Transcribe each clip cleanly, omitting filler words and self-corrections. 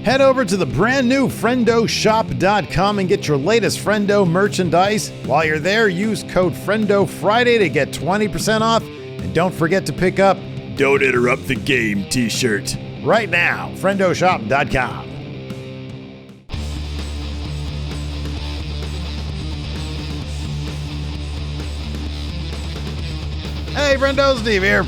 Head over to the brand new FriendoShop.com and get your latest Friendo merchandise. While you're there, use code FriendoFriday to get 20% off. And don't forget to pick up Don't Interrupt the Game t-shirt right now. FriendoShop.com. Hey, Friendo, Steve here.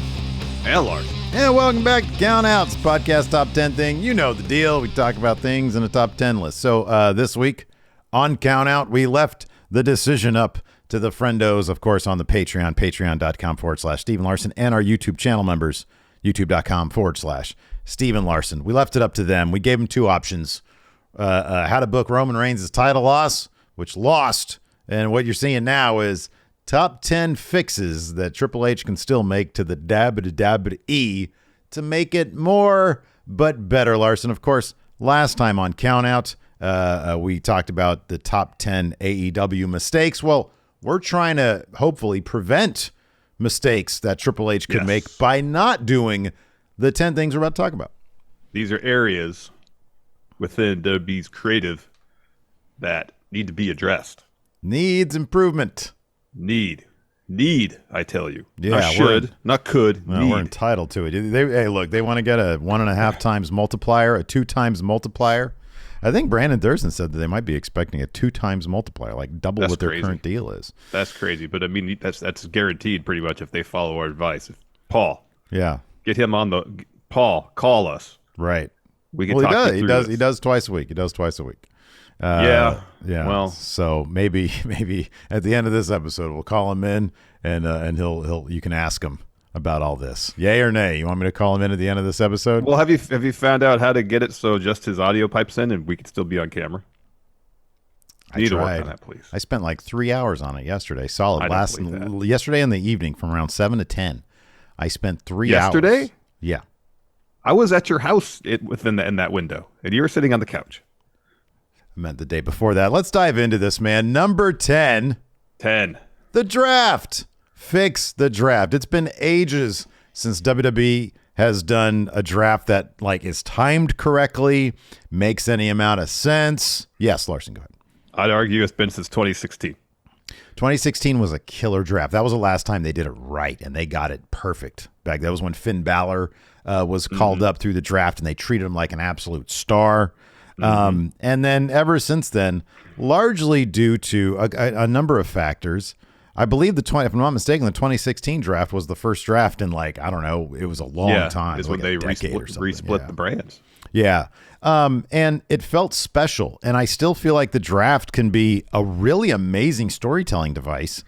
And Larson. And welcome back to Countout's podcast top 10 thing. You know the deal. We talk about things in a top 10 list. So this week on Countout, we left the decision up to the friendos, of course, on the Patreon, patreon.com/Stephen Larson, and our YouTube channel members, youtube.com/Stephen Larson. We left it up to them. We gave them two options. How to book Roman Reigns' title loss, which lost. And what you're seeing now is top 10 fixes that Triple H can still make to the WWE to make it more but better, Larson. Of course, last time on Countout, we talked about the top 10 AEW mistakes. Well, we're trying to hopefully prevent mistakes that Triple H could make by not doing the 10 things we're about to talk about. These are areas within WWE's creative that need to be addressed. Needs improvement. Need, I tell you. Yeah, not should, not could. Well, we're entitled to it. Hey, look, they want to get a 1.5 times multiplier, a 2 times multiplier. I think Brandon Thurston said that they might be expecting a 2 times multiplier, like double what their current deal is. That's crazy, but I mean that's guaranteed pretty much if they follow our advice. Paul, get him on the Paul. Call us. Right. We can talk. He does twice a week. Yeah. Well, so maybe at the end of this episode we'll call him in and you can ask him about all this. Yay or nay? You want me to call him in at the end of this episode? Well, have you found out how to get it so just his audio pipes in and we can still be on camera? I tried. Work on that, please. I spent like 3 hours on it yesterday. Solid. Yesterday in the evening from around 7 to 10. I spent 3 hours. Yesterday? Yeah. I was at your house in that window, and you were sitting on the couch. I meant the day before that. Let's dive into this, man. Number 10. 10. The draft. Fix the draft. It's been ages since WWE has done a draft that is timed correctly, makes any amount of sense. Yes, Larson, go ahead. I'd argue it's been since 2016. 2016 was a killer draft. That was the last time they did it right, and they got it perfect. That was when Finn Balor was called up through the draft, and they treated him like an absolute star. And then ever since then, largely due to a number of factors, I believe if I'm not mistaken, the 2016 draft was the first draft in it was a long time. It's when they resplit the brands. Yeah. And it felt special. And I still feel like the draft can be a really amazing storytelling device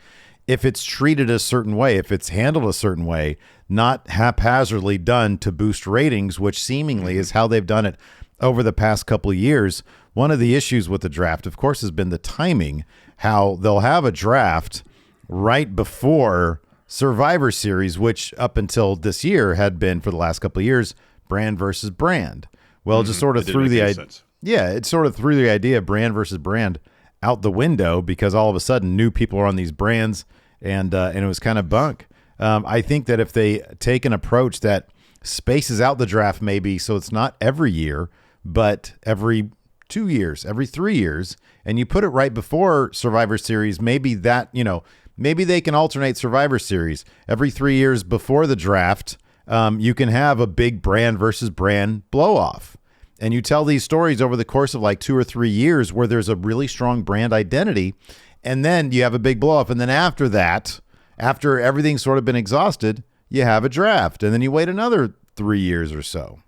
if it's treated a certain way, if it's handled a certain way, not haphazardly done to boost ratings, which seemingly is how they've done it over the past couple of years. One of the issues with the draft, of course, has been the timing, how they'll have a draft right before Survivor Series, which up until this year had been, for the last couple of years, brand versus brand. Well, it just sort of threw the idea. Yeah, it sort of threw the idea of brand versus brand out the window because all of a sudden new people are on these brands, and it was kind of bunk. I think that if they take an approach that spaces out the draft maybe so it's not every year, but every 2 years, every 3 years, and you put it right before Survivor Series, maybe they can alternate Survivor Series every 3 years before the draft. You can have a big brand versus brand blow off, and you tell these stories over the course of 2 or 3 years where there's a really strong brand identity, and then you have a big blow off. And then after that, after everything's sort of been exhausted, you have a draft, and then you wait another 3 years or so.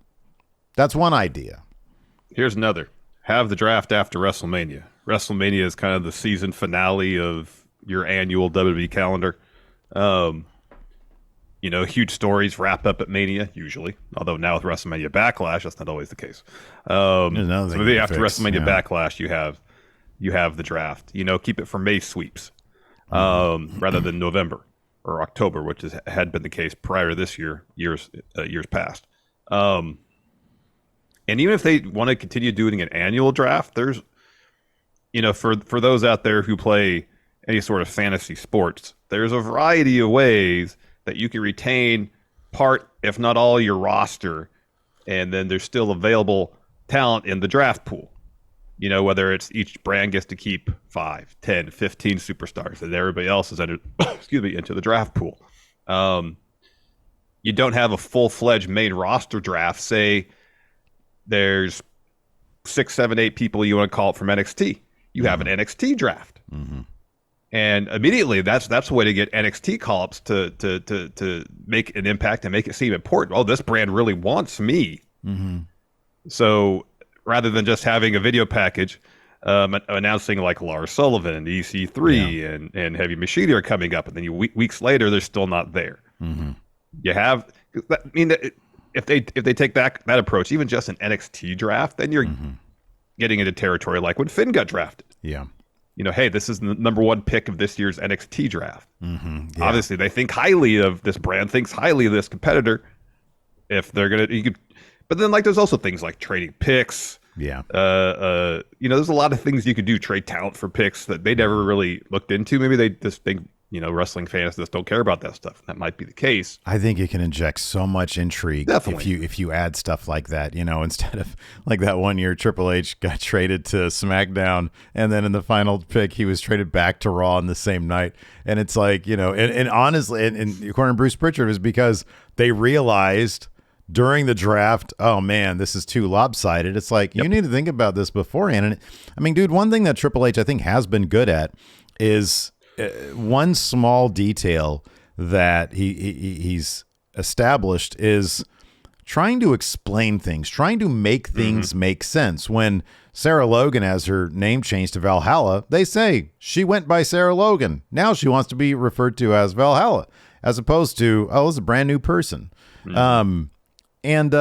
That's one idea. Here's another. Have the draft after WrestleMania. WrestleMania is kind of the season finale of your annual WWE calendar. Huge stories wrap up at Mania, usually. Although now with WrestleMania Backlash, that's not always the case. So maybe after WrestleMania Backlash, you have the draft. Keep it for May sweeps rather than November or October, which had been the case prior to this years past. And even if they want to continue doing an annual draft, there's, for those out there who play any sort of fantasy sports, there's a variety of ways that you can retain part, if not all, your roster, and then there's still available talent in the draft pool. You know, whether it's each brand gets to keep 5, 10, 15 superstars, and everybody else is under, into the draft pool. You don't have a full-fledged main roster draft. Say there's 6, 7, 8 people you want to call it from NXT. You have an NXT draft. And immediately that's a way to get NXT call-ups to make an impact and make it seem important. Oh, this brand really wants me. So rather than just having a video package announcing like Lars Sullivan and EC3 and Heavy Machinery are coming up, and then weeks later they're still not there. You have, I mean, if they take that approach, even just an NXT draft, then you're getting into territory like when Finn got drafted. Yeah. You know, hey, this is the number 1 pick of this year's NXT draft. Obviously, they think highly of this brand, thinks highly of this competitor. If they're gonna, but then like there's also things like trading picks. You know, there's a lot of things you could do. Trade talent for picks that they never really looked into. Maybe they just think, you know, wrestling fans just don't care about that stuff. That might be the case. I think it can inject so much intrigue if you add stuff like that, you know, instead of like that one year Triple H got traded to SmackDown, and then in the final pick he was traded back to Raw on the same night. And it's like, you know, and honestly, and according to Bruce Pritchard, it was because they realized during the draft, oh man, this is too lopsided. It's like, you need to think about this beforehand. And I mean, dude, one thing that Triple H I think has been good at is one small detail that he's established is trying to explain things, trying to make things make sense. When Sarah Logan has her name changed to Valhalla, they say she went by Sarah Logan. Now she wants to be referred to as Valhalla, as opposed to, oh, it's a brand new person. And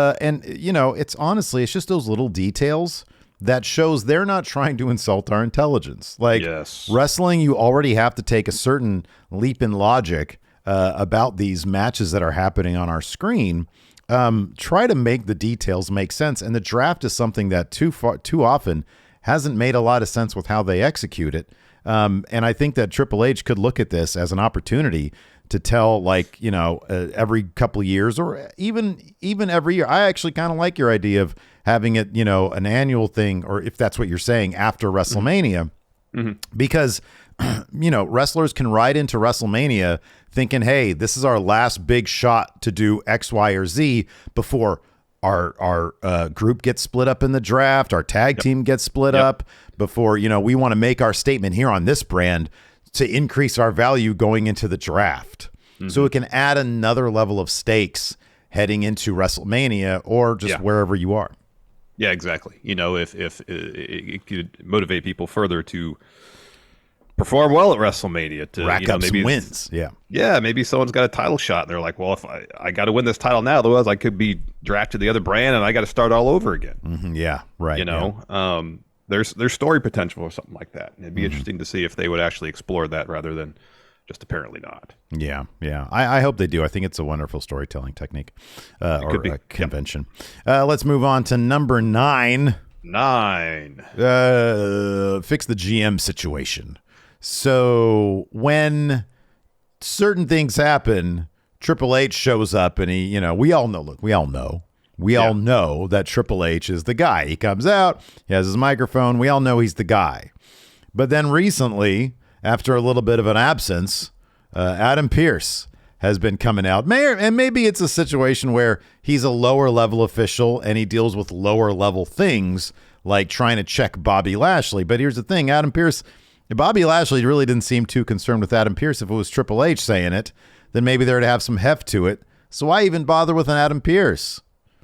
you know, it's honestly, it's just those little details that shows they're not trying to insult our intelligence. Like wrestling, you already have to take a certain leap in logic about these matches that are happening on our screen. Try to make the details make sense. And the draft is something that too often hasn't made a lot of sense with how they execute it. And I think that Triple H could look at this as an opportunity to tell, like, you know, every couple of years or even every year. I actually kind of like your idea of having it, you know, an annual thing, or if that's what you're saying, after WrestleMania, because, you know, wrestlers can ride into WrestleMania thinking, hey, this is our last big shot to do X, Y, or Z before our group gets split up in the draft, our tag team gets split up, before, you know, we want to make our statement here on this brand to increase our value going into the draft. So it can add another level of stakes heading into WrestleMania or just wherever you are. Yeah, exactly. You know, if it could motivate people further to perform well at WrestleMania, to rack up some wins. Yeah, maybe someone's got a title shot and they're like, well, if I got to win this title now, otherwise I could be drafted to the other brand and I got to start all over again. You know, there's story potential or something like that. And it'd be interesting to see if they would actually explore that rather than just apparently not. I hope they do. I think it's a wonderful storytelling technique or a convention. Let's move on to number 9. Fix the GM situation. So when certain things happen, Triple H shows up and he, you know, we all know that Triple H is the guy. He comes out, he has his microphone. We all know he's the guy. But then recently, after a little bit of an absence, Adam Pearce has been coming out. And maybe it's a situation where he's a lower level official and he deals with lower level things like trying to check Bobby Lashley. But here's the thing, Bobby Lashley really didn't seem too concerned with Adam Pearce. If it was Triple H saying it, then maybe there would have some heft to it. So why even bother with an Adam Pearce?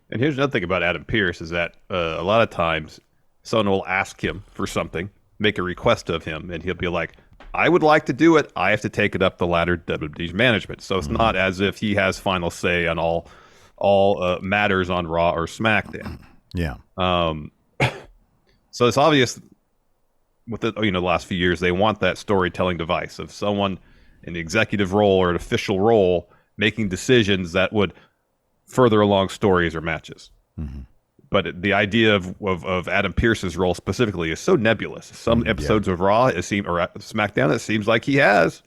And here's another thing about Adam Pearce is that a lot of times someone will ask him for something, make a request of him, and he'll be like, I would like to do it. I have to take it up the ladder to WWE's management. So it's not as if he has final say on all matters on Raw or SmackDown. So it's obvious with the last few years, they want that storytelling device of someone in the executive role or an official role making decisions that would further along stories or matches. But the idea of Adam Pearce's role specifically is so nebulous. Some episodes of Raw or SmackDown, it seems like he has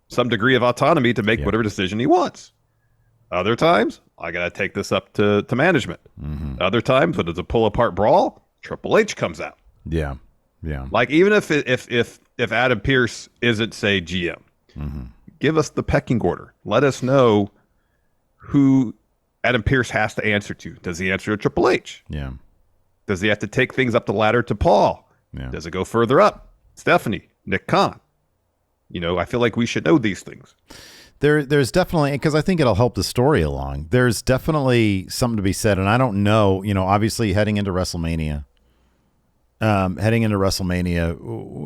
some degree of autonomy to make whatever decision he wants. Other times, I got to take this up to management. Mm-hmm. Other times, when it's a pull-apart brawl, Triple H comes out. Yeah, yeah. Like, even if Adam Pearce isn't, say, GM, mm-hmm. give us the pecking order. Let us know who Adam Pearce has to answer to. Does he answer to Triple H? Yeah. Does he have to take things up the ladder to Paul? Yeah. Does it go further up? Stephanie, Nick Khan. I feel like we should know these things. There's definitely, because I think it'll help the story along. There's definitely something to be said, and I don't know, obviously heading into WrestleMania,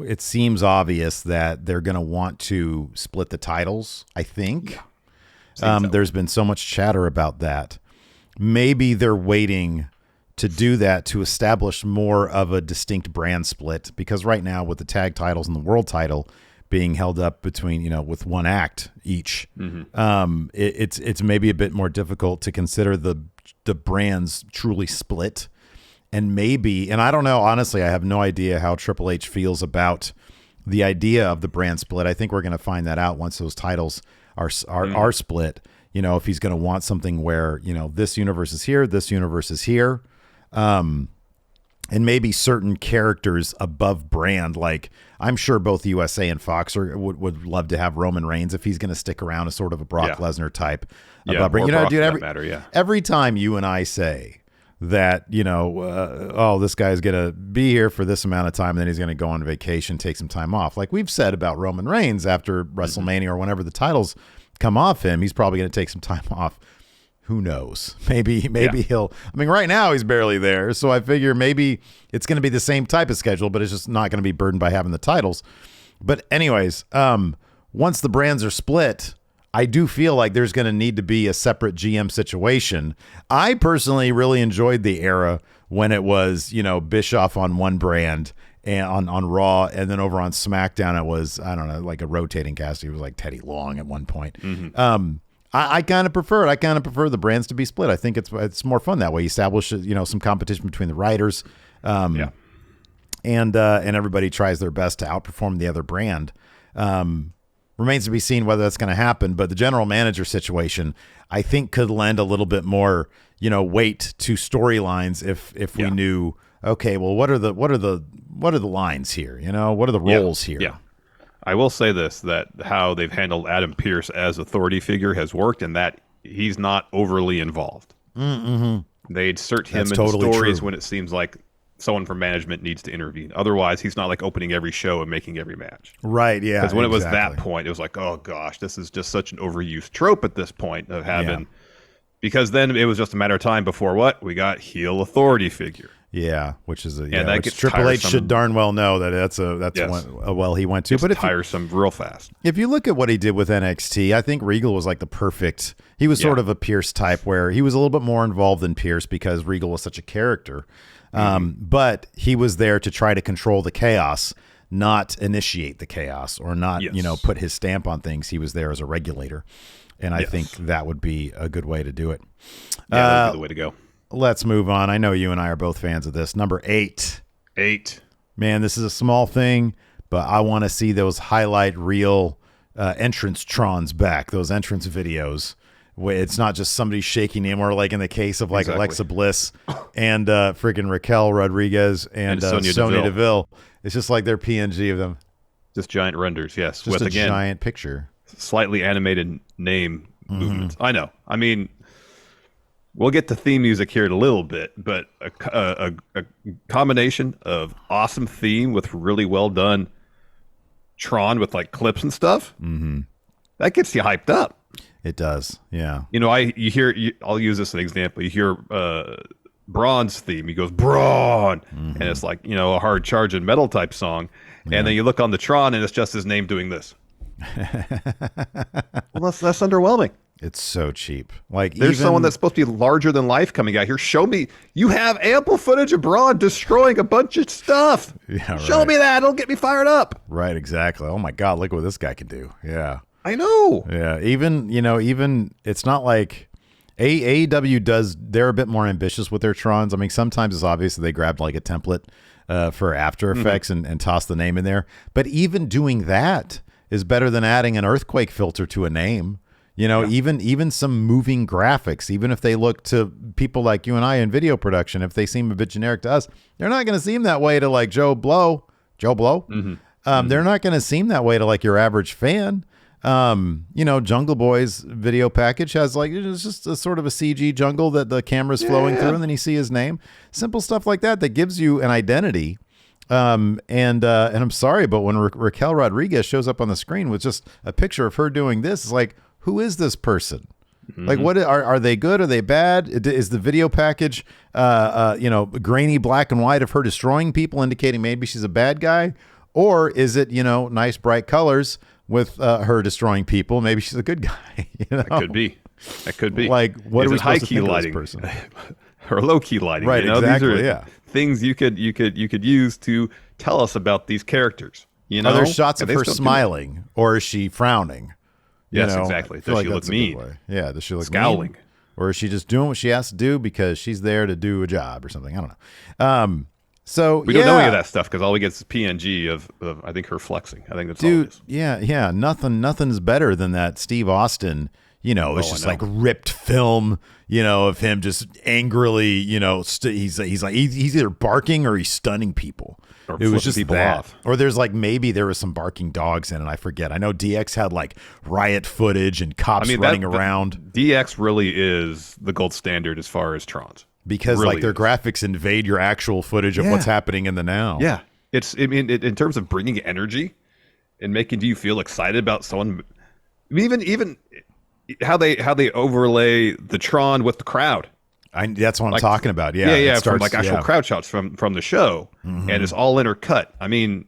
it seems obvious that they're going to want to split the titles, I think. Yeah. There's been so much chatter about that. Maybe they're waiting to do that to establish more of a distinct brand split, because right now with the tag titles and the world title being held up between, with one act each, mm-hmm. It's maybe a bit more difficult to consider the brands truly split. And I don't know, honestly, I have no idea how Triple H feels about the idea of the brand split. I think we're going to find that out once those titles are split, if he's going to want something where, this universe is here, this universe is here. And maybe certain characters above brand, like I'm sure both USA and Fox would love to have Roman Reigns if he's going to stick around as sort of a Brock Lesnar type. Above brand. Dude, every time you and I say that, this guy's going to be here for this amount of time, and then he's going to go on vacation, take some time off. Like we've said about Roman Reigns after WrestleMania or whenever the titles come off him, he's probably going to take some time off. Who knows? Maybe he'll. I mean, right now he's barely there, so I figure maybe it's going to be the same type of schedule, but it's just not going to be burdened by having the titles. But anyways, once the brands are split, I do feel like there's going to need to be a separate GM situation. I personally really enjoyed the era when it was, Bischoff on one brand and on Raw, and then over on SmackDown it was, I don't know, like a rotating cast. It was like Teddy Long at one point. Mm-hmm. I kind of prefer it. I kind of prefer the brands to be split. I think it's more fun that way. You establish, some competition between the writers, and everybody tries their best to outperform the other brand. Remains to be seen whether that's going to happen. But the general manager situation, I think, could lend a little bit more, weight to storylines if we knew. Okay, well, what are the lines here? What are the roles here? Yeah. I will say this, that how they've handled Adam Pearce as authority figure has worked, and that he's not overly involved. Mm-hmm. They insert him in stories when it seems like someone from management needs to intervene. Otherwise, he's not like opening every show and making every match. Right, yeah. Because when it was that point, it was like, oh gosh, this is just such an overused trope at this point of having... Yeah. Because then it was just a matter of time before what? We got heel authority figure. Yeah, which is which Triple H should darn well know that that's a well he went to. But it's tiresome real fast. If you look at what he did with NXT, I think Regal was like the perfect. He was sort of a Pierce type, where he was a little bit more involved than Pierce because Regal was such a character. But he was there to try to control the chaos, not initiate the chaos, or not put his stamp on things. He was there as a regulator, and I think that would be a good way to do it. Yeah, that would be the way to go. Let's move on. I know you and I are both fans of this. Number 8. Man, this is a small thing, but I want to see those highlight reel entrance trons back, those entrance videos. Where it's not just somebody shaking him, or like in the case of like Alexa Bliss and freaking Raquel Rodriguez and Sonya Deville. It's just like their PNG of them. Just giant renders, yes. Just a giant picture. Slightly animated name movements. I know. I mean... We'll get to theme music here in a little bit, but a combination of awesome theme with really well done Tron with like clips and stuff, that gets you hyped up. It does, yeah. I'll use this as an example. You hear Braun's theme. He goes, Braun! And it's like, a hard charging metal type song. Yeah. And then you look on the Tron and it's just his name doing this. Well, that's underwhelming. It's so cheap. Like there's someone that's supposed to be larger than life coming out here. Show me. You have ample footage of Braun destroying a bunch of stuff. Yeah, Show me that. It'll get me fired up. Right. Exactly. Oh my God. Look what this guy can do. Yeah. I know. Yeah. Even it's not like AEW does. They're a bit more ambitious with their Trons. I mean, sometimes it's obvious that they grabbed like a template for After Effects and tossed the name in there. But even doing that is better than adding an earthquake filter to a name. You know, even some moving graphics, even if they look to people like you and I in video production, if they seem a bit generic to us, they're not going to seem that way to like Joe Blow. They're not going to seem that way to like your average fan. You know, Jungle Boy's video package has like, it's just a sort of a CG jungle that the camera's flowing through, and then you see his name. Simple stuff like that gives you an identity. And I'm sorry, but when Raquel Rodriguez shows up on the screen with just a picture of her doing this, it's like, who is this person? Like, what are they good? Are they bad? Is the video package, you know, grainy black and white of her destroying people, indicating maybe she's a bad guy? Or is it, you know, nice bright colors with her destroying people? Maybe she's a good guy. You know? That could be. Like, what is are we it high supposed key to think lighting? of this person? Or low key lighting? Right, you know? exactly. These are things you could use to tell us about these characters. You know, are there shots of her smiling, or is she frowning? Yes, exactly. Does she look mean? Yeah, does she look scowling? Mean? Or is she just doing what she has to do because she's there to do a job or something? I don't know. So we don't know any of that stuff because all we get is PNG of I think her flexing. I think that's all it is. Yeah. Nothing's better than that Steve Austin. You know, it's just like ripped film. You know, of him just angrily. You know, he's either barking or he's stunning people. Or it was just people that. Off. Or there's like maybe there was some barking dogs in it. I forget. I know DX had like riot footage and cops running around. DX really is the gold standard as far as Trons. Because really like their graphics invade your actual footage of what's happening in the now. Yeah. In terms of bringing energy and making you feel excited about someone, even how they overlay the Tron with the crowd. That's what I'm talking about. Yeah. From like actual crowd shots from the show, and it's all intercut. I mean,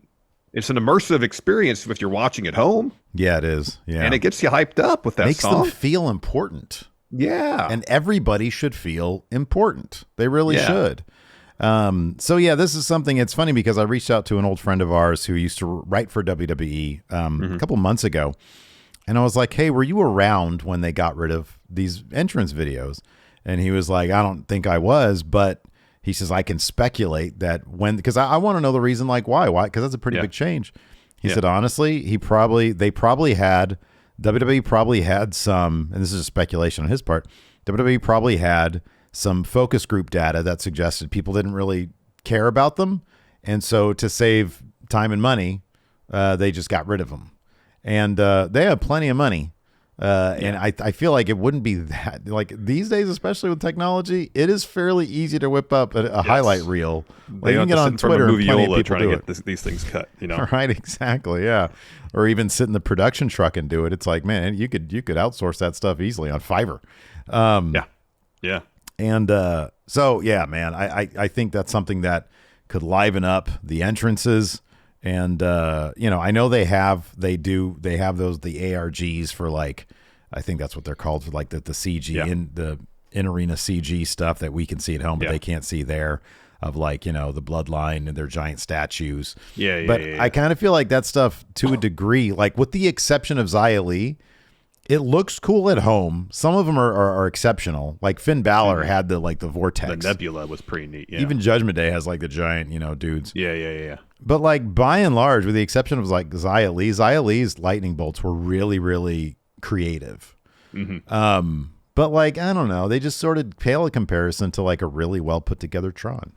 it's an immersive experience if you're watching at home. Yeah, it is. Yeah, and it gets you hyped up with that song. Makes them feel important. Yeah, and everybody should feel important. They really should. So yeah, this is something. It's funny because I reached out to an old friend of ours who used to write for WWE a couple months ago, and I was like, "Hey, were you around when they got rid of these entrance videos?" And he was like, I don't think I was, but he says, I can speculate that because I want to know the reason, like why, because that's a pretty big change. He said, honestly, WWE probably had some, and this is a speculation on his part, WWE probably had some focus group data that suggested people didn't really care about them. And so to save time and money, they just got rid of them. And they have plenty of money. And I feel like it wouldn't be that like these days, especially with technology, it is fairly easy to whip up a highlight reel. Like you can get on Twitter and plenty of people trying to get these things cut, you know? Right. Exactly. Yeah. Or even sit in the production truck and do it. It's like, man, you could outsource that stuff easily on Fiverr. Yeah. And, so yeah, man, I think that's something that could liven up the entrances. And, you know, I know they have the ARGs for like, I think that's what they're called for like the CG in the in-arena CG stuff that we can see at home, but they can't see there of like, you know, the bloodline and their giant statues. But I kind of feel like that stuff to a degree, like with the exception of Xia Li, it looks cool at home. Some of them are exceptional. Like Finn Balor had the vortex. The nebula was pretty neat. Yeah. Even Judgment Day has like the giant, you know, dudes. Yeah. But like by and large, with the exception of like Xia Li's lightning bolts were really, really creative. But like, I don't know, they just sort of pale in comparison to like a really well put together Tron.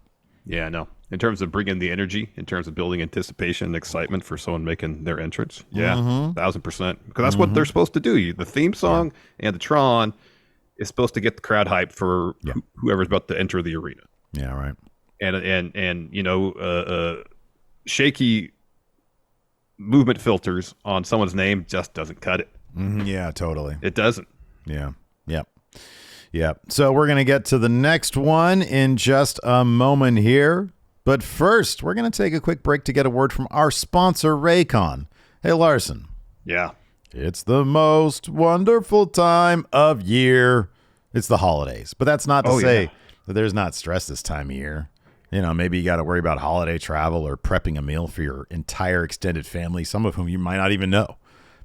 Yeah, no. In terms of bringing the energy, in terms of building anticipation and excitement for someone making their entrance. Yeah, 1,000%. Because that's what they're supposed to do. The theme song and the Tron is supposed to get the crowd hyped for whoever's about to enter the arena. Yeah, right. And you know, shaky movement filters on someone's name just doesn't cut it. Yeah, totally. It doesn't. Yeah. Yep. So we're going to get to the next one in just a moment here. But first, we're going to take a quick break to get a word from our sponsor, Raycon. Hey, Larson. Yeah. It's the most wonderful time of year. It's the holidays. But that's not to say that there's not stress this time of year. You know, maybe you got to worry about holiday travel or prepping a meal for your entire extended family, some of whom you might not even know.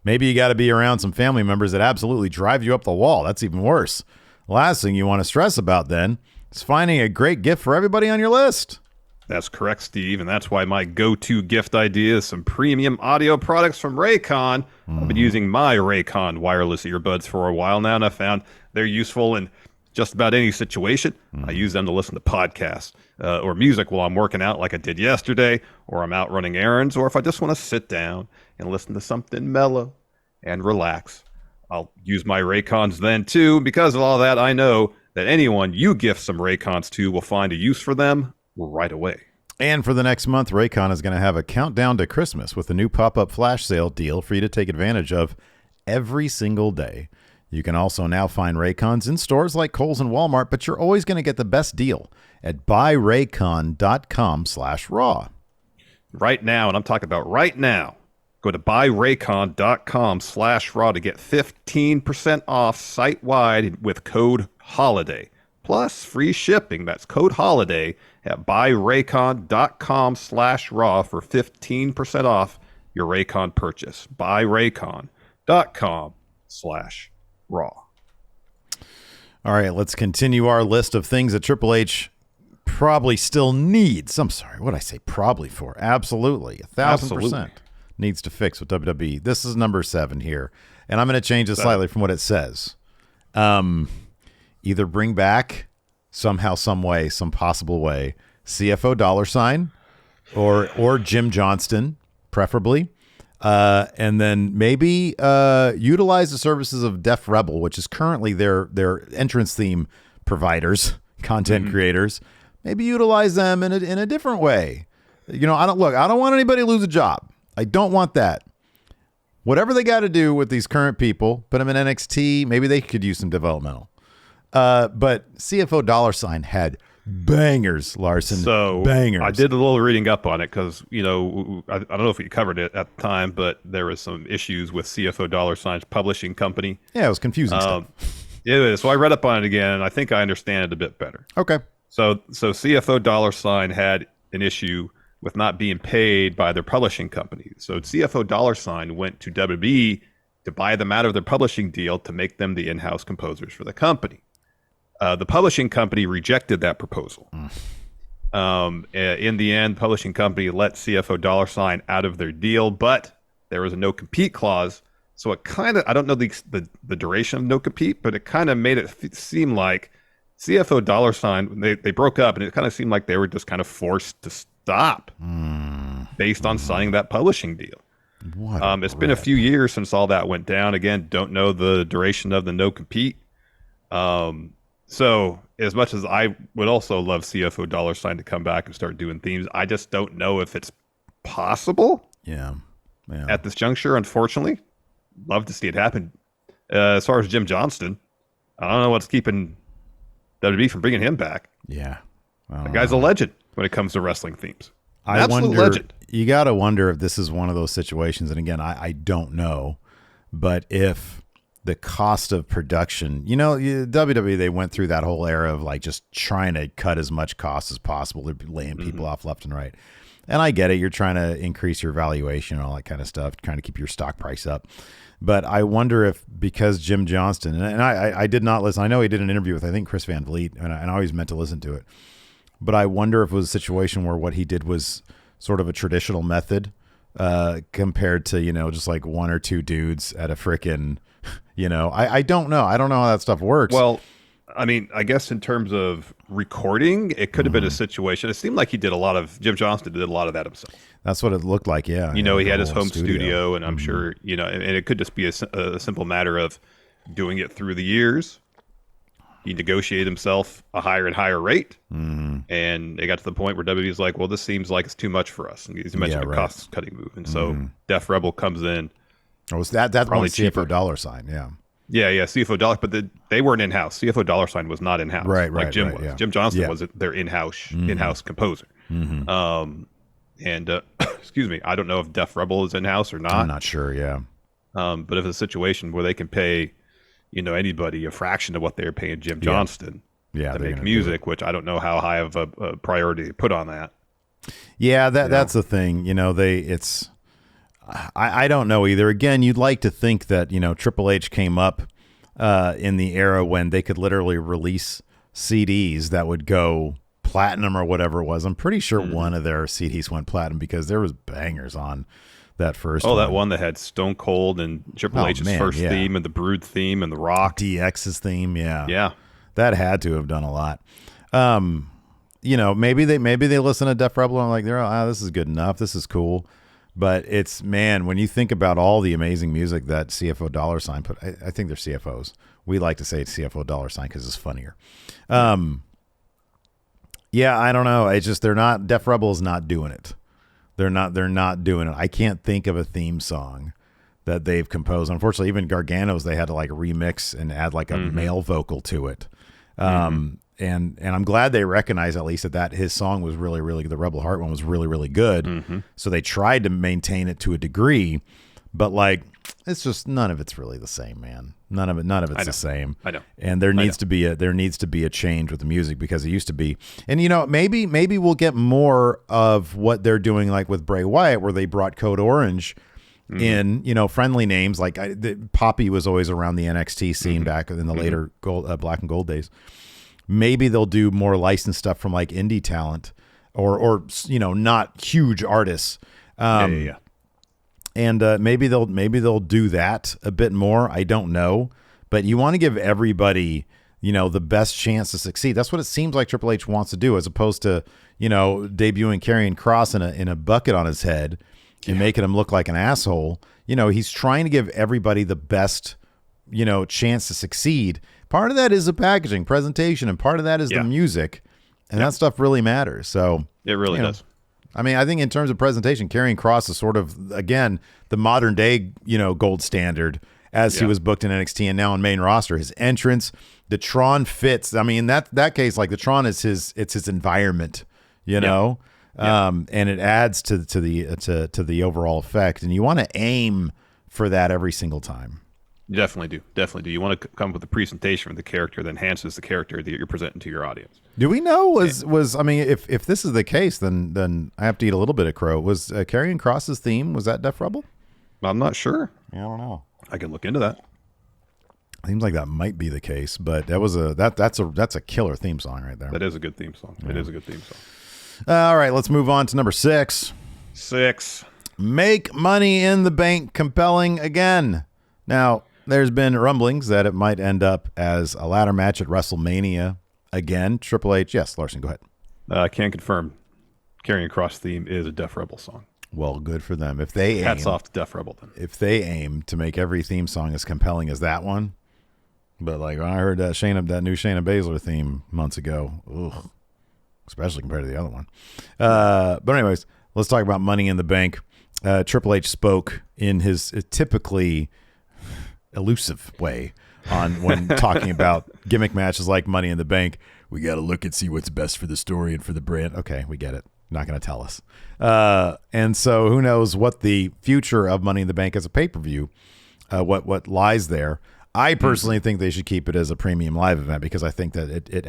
Maybe you got to be around some family members that absolutely drive you up the wall. That's even worse. The last thing you want to stress about then is finding a great gift for everybody on your list. That's correct, Steve, and that's why my go-to gift idea is some premium audio products from Raycon. I've been using my Raycon wireless earbuds for a while now, and I found they're useful in just about any situation. I use them to listen to podcasts or music while I'm working out like I did yesterday, or I'm out running errands, or if I just want to sit down and listen to something mellow and relax. I'll use my Raycons then, too. Because of all that, I know that anyone you gift some Raycons to will find a use for them right away. And for the next month, Raycon is going to have a countdown to Christmas with a new pop-up flash sale deal for you to take advantage of every single day. You can also now find Raycons in stores like Kohl's and Walmart, but you're always going to get the best deal at buyraycon.com/raw. Right now, and I'm talking about right now, go to buyraycon.com/raw to get 15% off site-wide with code HOLIDAY. Plus free shipping. That's code HOLIDAY at buyraycon.com/raw for 15% off your Raycon purchase. buyraycon.com/raw. All right, let's continue our list of things that Triple H probably still needs. I'm sorry, what did I say probably for? Absolutely. 1,000% needs to fix with WWE. This is number 7 here, and I'm going to change it slightly from what it says. Either bring back somehow, some way, some possible way, CFO $, or Jim Johnston, preferably. And then maybe utilize the services of Def Rebel, which is currently their entrance theme providers, content creators. Maybe utilize them in a different way. You know, I don't want anybody to lose a job. I don't want that. Whatever they got to do with these current people, put them in NXT. Maybe they could use some developmental. But CFO $ had bangers, Larson. So bangers. I did a little reading up on it because, you know, I don't know if we covered it at the time, but there was some issues with CFO $'s publishing company. Yeah, it was confusing stuff. It is. So I read up on it again, and I think I understand it a bit better. Okay. So CFO $ had an issue with not being paid by their publishing company. So CFO $ went to WWE to buy them out of their publishing deal to make them the in-house composers for the company. The publishing company rejected that proposal. In the end, publishing company let CFO $ out of their deal, but there was a no-compete clause. So it kind of, I don't know the duration of no-compete, but it kind of made it seem like CFO $, they broke up, and it kind of seemed like they were just kind of forced to stop based on signing that publishing deal. It's been a few years since all that went down. Again, don't know the duration of the no-compete. So as much as I would also love CFO $ to come back and start doing themes, I just don't know if it's possible. Yeah. At this juncture, unfortunately. Love to see it happen. As far as Jim Johnston, I don't know what's keeping WWE from bringing him back. Yeah. The guy's a legend when it comes to wrestling themes. Absolute legend. You got to wonder if this is one of those situations, and again, I don't know, but if the cost of production, you know, WWE, they went through that whole era of like just trying to cut as much cost as possible. They're laying people off left and right. And I get it. You're trying to increase your valuation and all that kind of stuff, trying to keep your stock price up. But I wonder if because Jim Johnston, and I did not listen. I know he did an interview with, I think, Chris Van Vliet, and I always meant to listen to it. But I wonder if it was a situation where what he did was sort of a traditional method compared to, you know, just like one or two dudes at a frickin', you know, I don't know. I don't know how that stuff works. Well, I mean, I guess in terms of recording, it could have been a situation. It seemed like Jim Johnston did a lot of that himself. That's what it looked like, yeah. You know, he had his home studio, and I'm sure, you know, and it could just be a simple matter of doing it through the years. He negotiated himself a higher and higher rate, and it got to the point where WWE's like, well, this seems like it's too much for us. And he's mentioned a cost-cutting move. And so Def Rebel comes in. Oh, that's probably CFO $, yeah. Yeah, CFO $, but they weren't in-house. CFO $ was not in-house, like Jim was. Yeah. Jim Johnston was their in-house composer. And excuse me, I don't know if Def Rebel is in-house or not. I'm not sure, yeah. But if it's a situation where they can pay, you know, anybody a fraction of what they're paying Jim Johnston to make music, which I don't know how high of a priority they put on that. Yeah, that's the thing. You know, I don't know either. Again, you'd like to think that, you know, Triple H came up in the era when they could literally release CDs that would go platinum or whatever it was. I'm pretty sure one of their CDs went platinum because there was bangers on that first one. That one that had Stone Cold and Triple H's first theme and the Brood theme and the Rock. DX's theme, yeah. Yeah. That had to have done a lot. Maybe they listen to Def Rebel and like, this is good enough. This is cool. But it's, man, when you think about all the amazing music that CFO $sign put, I think they're CFOs. We like to say it's CFO $sign because it's funnier. Yeah, I don't know. It's just Def Rebel is not doing it. They're not doing it. I can't think of a theme song that they've composed. Unfortunately, even Gargano's, they had to like remix and add like a male vocal to it. And I'm glad they recognized at least that his song was really, really good. The Rebel Heart one was really, really good. So they tried to maintain it to a degree, but like, it's just none of it's really the same, man. None of it's the same. I know. And there needs to be a change with the music because it used to be. And maybe we'll get more of what they're doing like with Bray Wyatt, where they brought Code Orange in, friendly names like Poppy was always around the NXT scene back in the later Black and Gold days. Maybe they'll do more licensed stuff from like indie talent or not huge artists. Yeah. And maybe they'll do that a bit more. I don't know, but you want to give everybody, the best chance to succeed. That's what it seems like Triple H wants to do, as opposed to, debuting Karrion Kross in a bucket on his head and making him look like an asshole. He's trying to give everybody the best, chance to succeed. Part of that is the packaging, presentation, and part of that is the music, and that stuff really matters. So it really does. I mean, I think in terms of presentation, Karrion Kross is sort of, again, the modern day, gold standard as he was booked in NXT and now on main roster. His entrance, the Tron fits. I mean, that case, like the Tron is his environment, and it adds to the overall effect. And you want to aim for that every single time. You definitely do. You want to come up with a presentation for the character that enhances the character that you're presenting to your audience. Do we know I mean, if this is the case, then I have to eat a little bit of crow. Was Karrion Kross's theme, was that Def Rebel? I'm not sure. Yeah, I don't know. I can look into that. Seems like that might be the case, but that's a killer theme song right there. That is a good theme song. Yeah. It is a good theme song. All right, let's move on to number 6. Make Money in the Bank compelling again. Now, there's been rumblings that it might end up as a ladder match at WrestleMania again. Triple H, yes, Larson, go ahead. I can confirm Karrion Kross theme is a Def Rebel song. Well, good for them. If they hats off to Def Rebel then. If they aim to make every theme song as compelling as that one, but like when I heard that new Shayna Baszler theme months ago, especially compared to the other one. But anyways, let's talk about Money in the Bank. Triple H spoke in his typically elusive way on when talking about gimmick matches like Money in the Bank. We got to look and see what's best for the story and for the brand. Okay, we get it. Not going to tell us. And so who knows what the future of Money in the Bank as a pay-per-view, what lies there. I personally think they should keep it as a premium live event because I think that it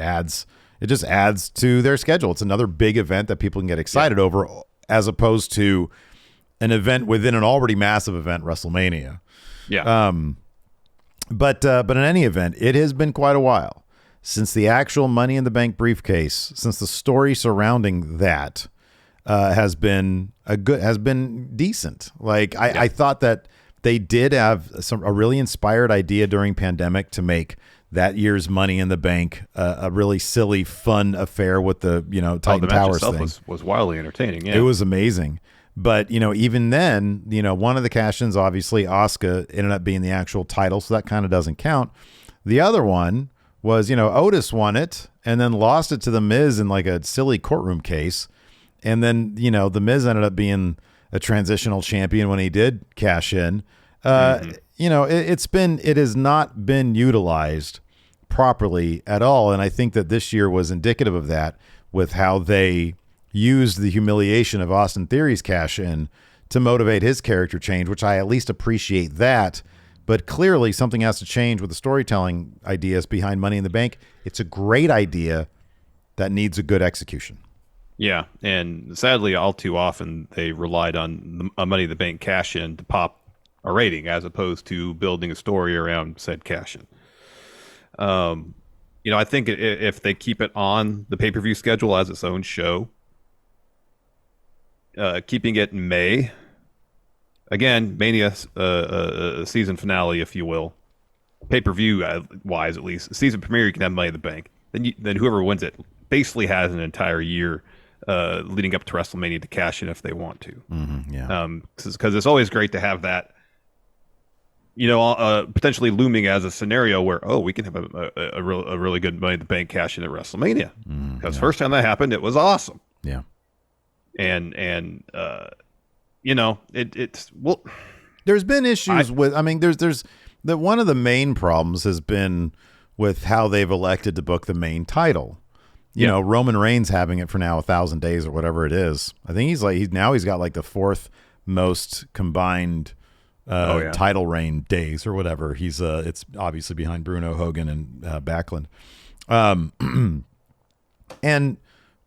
just adds to their schedule. It's another big event that people can get excited over, as opposed to an event within an already massive event, WrestleMania. Yeah. But in any event, it has been quite a while since the actual Money in the Bank briefcase, since the story surrounding that has been decent. Like I thought that they did have a really inspired idea during pandemic to make that year's Money in the Bank a really silly, fun affair with the Titan Towers thing. Was wildly entertaining. Yeah, it was amazing. But, even then, one of the cash-ins, obviously, Asuka ended up being the actual title, so that kind of doesn't count. The other one was, Otis won it and then lost it to The Miz in like a silly courtroom case. And then, The Miz ended up being a transitional champion when he did cash in. It has not been utilized properly at all. And I think that this year was indicative of that with how they used the humiliation of Austin Theory's cash in to motivate his character change, which I at least appreciate that. But clearly something has to change with the storytelling ideas behind Money in the Bank. It's a great idea that needs a good execution. Yeah, and sadly, all too often they relied on a Money in the Bank cash in to pop a rating as opposed to building a story around said cash in. I think if they keep it on the pay-per-view schedule as its own show, keeping it in May, again, Mania season finale, if you will, pay-per-view wise at least, season premiere, you can have Money in the Bank. Then whoever wins it basically has an entire year leading up to WrestleMania to cash in if they want to. Because it's always great to have that, potentially looming as a scenario where, we can have a really good Money in the Bank cash in at WrestleMania. Because first time that happened, it was awesome. Yeah. And there's been issues with, there's one of the main problems has been with how they've elected to book the main title. You know, Roman Reigns having it for now 1,000 days or whatever it is. I think he's got like the fourth most combined title reign days or whatever. He's it's obviously behind Bruno, Hogan, and Backlund. And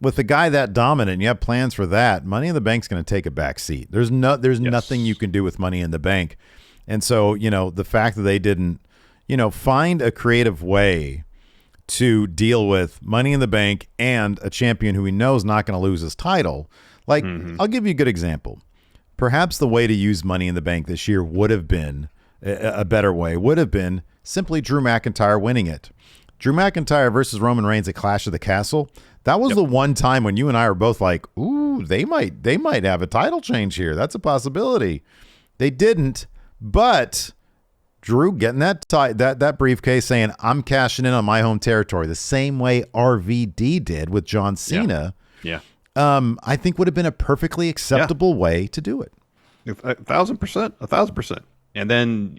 with the guy that dominant, and you have plans for that, Money in the Bank's going to take a back seat. There's nothing you can do with Money in the Bank. And so, the fact that they didn't, find a creative way to deal with Money in the Bank and a champion who we know is not going to lose his title. Like, I'll give you a good example. Perhaps the way to use Money in the Bank this year would have been a better way, would have been simply Drew McIntyre winning it. Drew McIntyre versus Roman Reigns at Clash of the Castle. That was the one time when you and I were both like, ooh, they might have a title change here. That's a possibility. They didn't, but Drew getting that briefcase saying, I'm cashing in on my home territory, the same way RVD did with John Cena. Yeah. I think would have been a perfectly acceptable way to do it. 1,000%. And then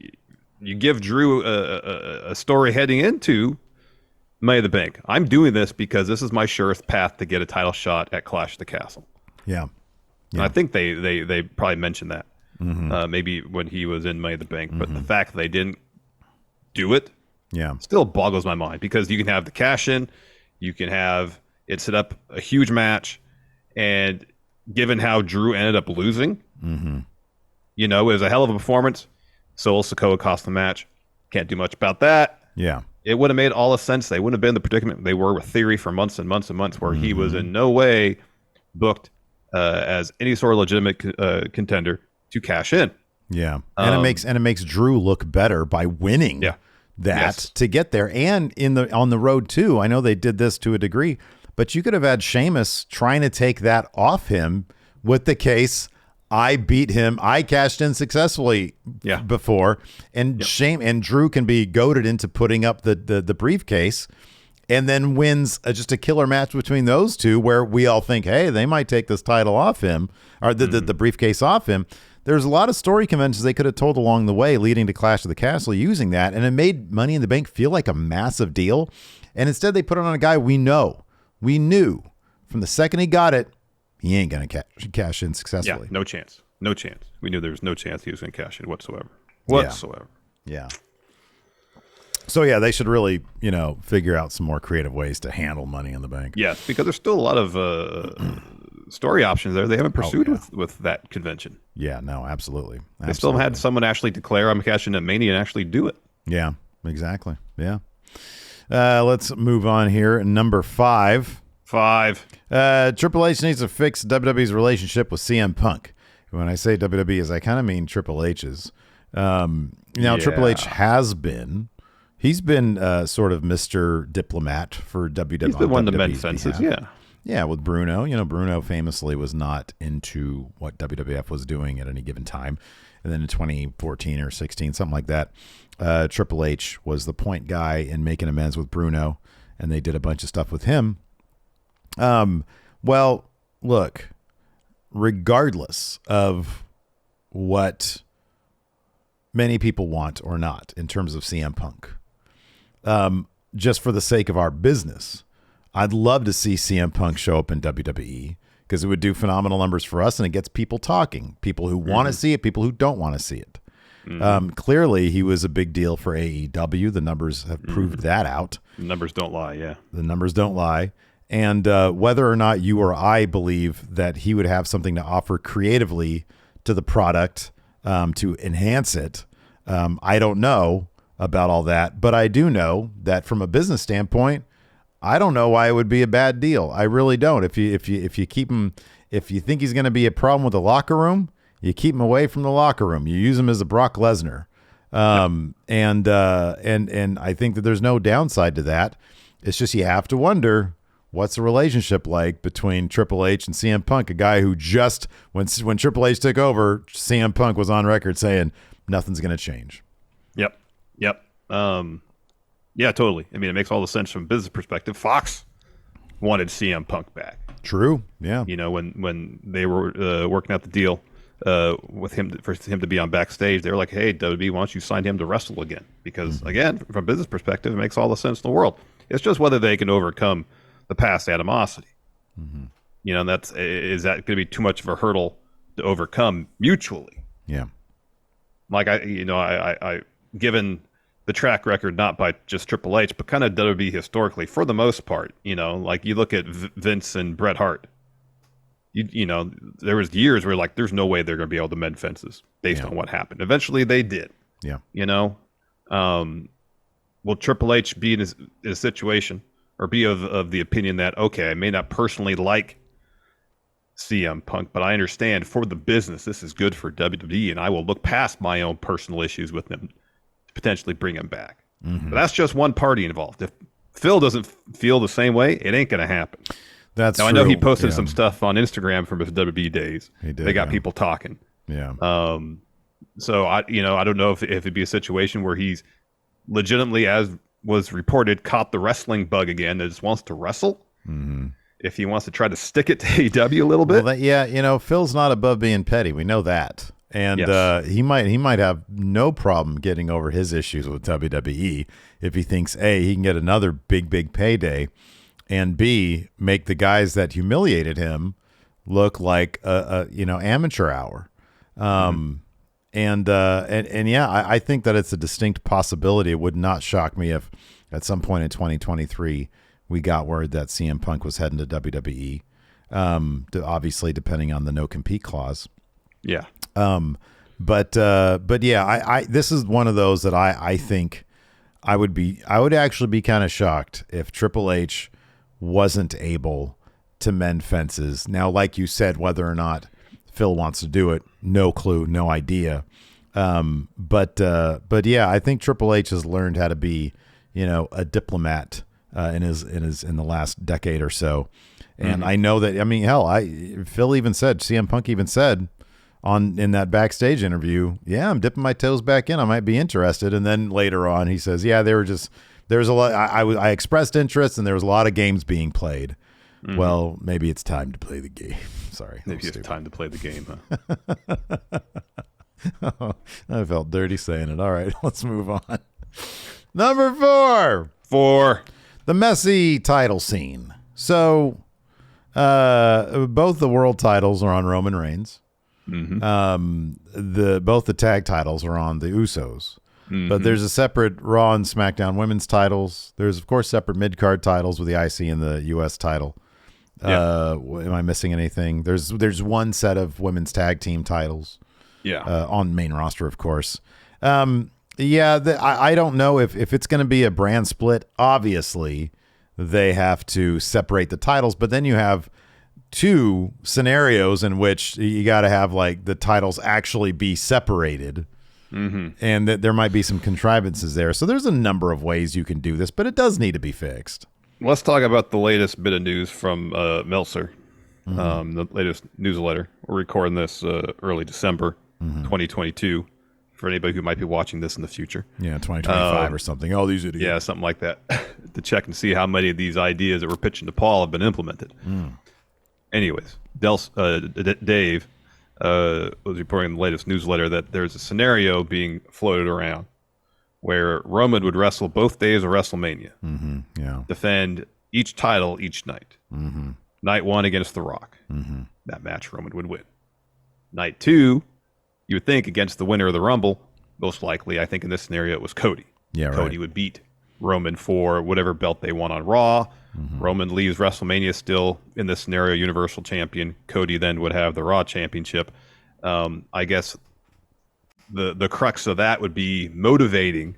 you give Drew a story heading into Money in the Bank. I'm doing this because this is my surest path to get a title shot at Clash of the Castle. Yeah. And I think they probably mentioned that. Maybe when he was in Money in the Bank, but the fact that they didn't do it, still boggles my mind, because you can have the cash in, you can have it set up a huge match, and given how Drew ended up losing, it was a hell of a performance. Solo Sikoa cost the match. Can't do much about that. Yeah, it would have made all the sense. They wouldn't have been in the predicament they were with Theory for months and months and months, where he was in no way booked as any sort of legitimate contender to cash in. Yeah. And it makes Drew look better by winning to get there. And on the road too. I know they did this to a degree, but you could have had Sheamus trying to take that off him with the case, I beat him, I cashed in successfully before, and and Drew can be goaded into putting up the briefcase, and then wins just a killer match between those two where we all think, hey, they might take this title off him, or the briefcase off him. There's a lot of story conventions they could have told along the way leading to Clash of the Castle using that, and it made Money in the Bank feel like a massive deal. And instead they put it on a guy we knew from the second he got it, he ain't going to cash in successfully. Yeah, no chance. We knew there was no chance he was going to cash in whatsoever. Yeah. So, they should really, figure out some more creative ways to handle Money in the Bank. Yes, because there's still a lot of story options there they haven't pursued with that convention. Yeah, no, absolutely. They still haven't had someone actually declare I'm cashing in Mania and actually do it. Yeah, exactly. Yeah. Let's move on here. Number 5. Triple H needs to fix WWE's relationship with CM Punk. When I say WWE, I kind of mean Triple H's. Triple H has been. He's been sort of Mr. Diplomat for WWE. He's been one to mend fences, Yeah, with Bruno. Bruno famously was not into what WWF was doing at any given time. And then in 2014 or 16, something like that, Triple H was the point guy in making amends with Bruno, and they did a bunch of stuff with him. Well, look, regardless of what many people want or not in terms of CM Punk, just for the sake of our business, I'd love to see CM Punk show up in WWE, because it would do phenomenal numbers for us, and it gets people talking, people who want to see it, people who don't want to see it. Clearly, he was a big deal for AEW. The numbers have proved that out. The numbers don't lie, The numbers don't lie. And whether or not you or I believe that he would have something to offer creatively to the product to enhance it, I don't know about all that. But I do know that from a business standpoint, I don't know why it would be a bad deal. I really don't. If you keep him, if you think he's going to be a problem with the locker room, you keep him away from the locker room. You use him as a Brock Lesnar. And I think that there's no downside to that. It's just you have to wonder what's the relationship like between Triple H and CM Punk, a guy who just when Triple H took over, CM Punk was on record saying nothing's going to change. Yep. Yeah, totally. I mean, it makes all the sense from a business perspective. Fox wanted CM Punk back. True. Yeah. You know, when they were working out the deal with him for him to be on backstage, they were like, "Hey, WWE, why don't you sign him to wrestle again?" Because again, from a business perspective, it makes all the sense in the world. It's just whether they can overcome the past animosity. You know, is that going to be too much of a hurdle to overcome mutually? Yeah. Like I given the track record, not by just Triple H, but kind of WWE historically, for the most part, you know, like you look at Vince and Bret Hart. You know, there was years where like there's no way they're going to be able to mend fences based on what happened. Eventually, they did. Yeah. You know, will Triple H be in a situation or be of the opinion that, okay, I may not personally like CM Punk, but I understand for the business this is good for WWE, and I will look past my own personal issues with them to potentially bring him back. But that's just one party involved. If Phil doesn't feel the same way, it ain't going to happen. That's now, true. I know he posted some stuff on Instagram from his WWE days. He did. They got people talking. Yeah. So I don't know if it'd be a situation where he's legitimately, as was reported, caught the wrestling bug again and just wants to wrestle. If he wants to try to stick it to AEW a little bit. Well, you know, Phil's not above being petty. We know that. And he might have no problem getting over his issues with WWE if he thinks, A, he can get another big payday, and B, make the guys that humiliated him look like a amateur hour. And yeah, I think that it's a distinct possibility. It would not shock me if at some point in 2023 we got word that CM Punk was heading to WWE. Obviously, depending on the no compete clause. Yeah. But yeah, I this is one of those that I think I would actually be kind of shocked if Triple H wasn't able to mend fences. Now, like you said, whether or not Phil wants to do it, no clue, no idea. But yeah, I think Triple H has learned how to be, you know, a diplomat in the last decade or so. And I know that, I mean, hell, Phil even said, CM Punk even said in that backstage interview, yeah, I'm dipping my toes back in. I might be interested. And then later on, he says, yeah, there's a lot. I expressed interest, and there was a lot of games being played. Well, maybe it's time to play the game. Sorry. Maybe it's time to play the game, huh? I felt dirty saying it. All right, let's move on. Number 4. The messy title scene. So both the world titles are on Roman Reigns. Both the tag titles are on the Usos. But there's a separate Raw and SmackDown women's titles. There's, of course, separate mid-card titles with the IC and the US title. Am I missing anything? There's one set of women's tag team titles. On main roster, of course. I don't know if it's going to be a brand split. Obviously, they have to separate the titles, but then you have two scenarios in which you got to have like the titles actually be separated. And that there might be some contrivances there. So there's a number of ways you can do this, but it does need to be fixed. Let's talk about the latest bit of news from Meltzer, the latest newsletter. We're recording this early December 2022 for anybody who might be watching this in the future. Yeah, 2025 or something. Oh, these idiots. Yeah, something like that. To check and see how many of these ideas that we're pitching to Paul have been implemented. Anyways, Dave was reporting in the latest newsletter that there's a scenario being floated around where Roman would wrestle both days of WrestleMania. Defend each title each night. Night 1 against The Rock. That match Roman would win. Night 2, you would think against the winner of the Rumble, most likely, I think in this scenario, it was Cody. Cody would beat Roman for whatever belt they won on Raw. Roman leaves WrestleMania still, in this scenario, Universal Champion. Cody then would have the Raw Championship. I guess the crux of that would be motivating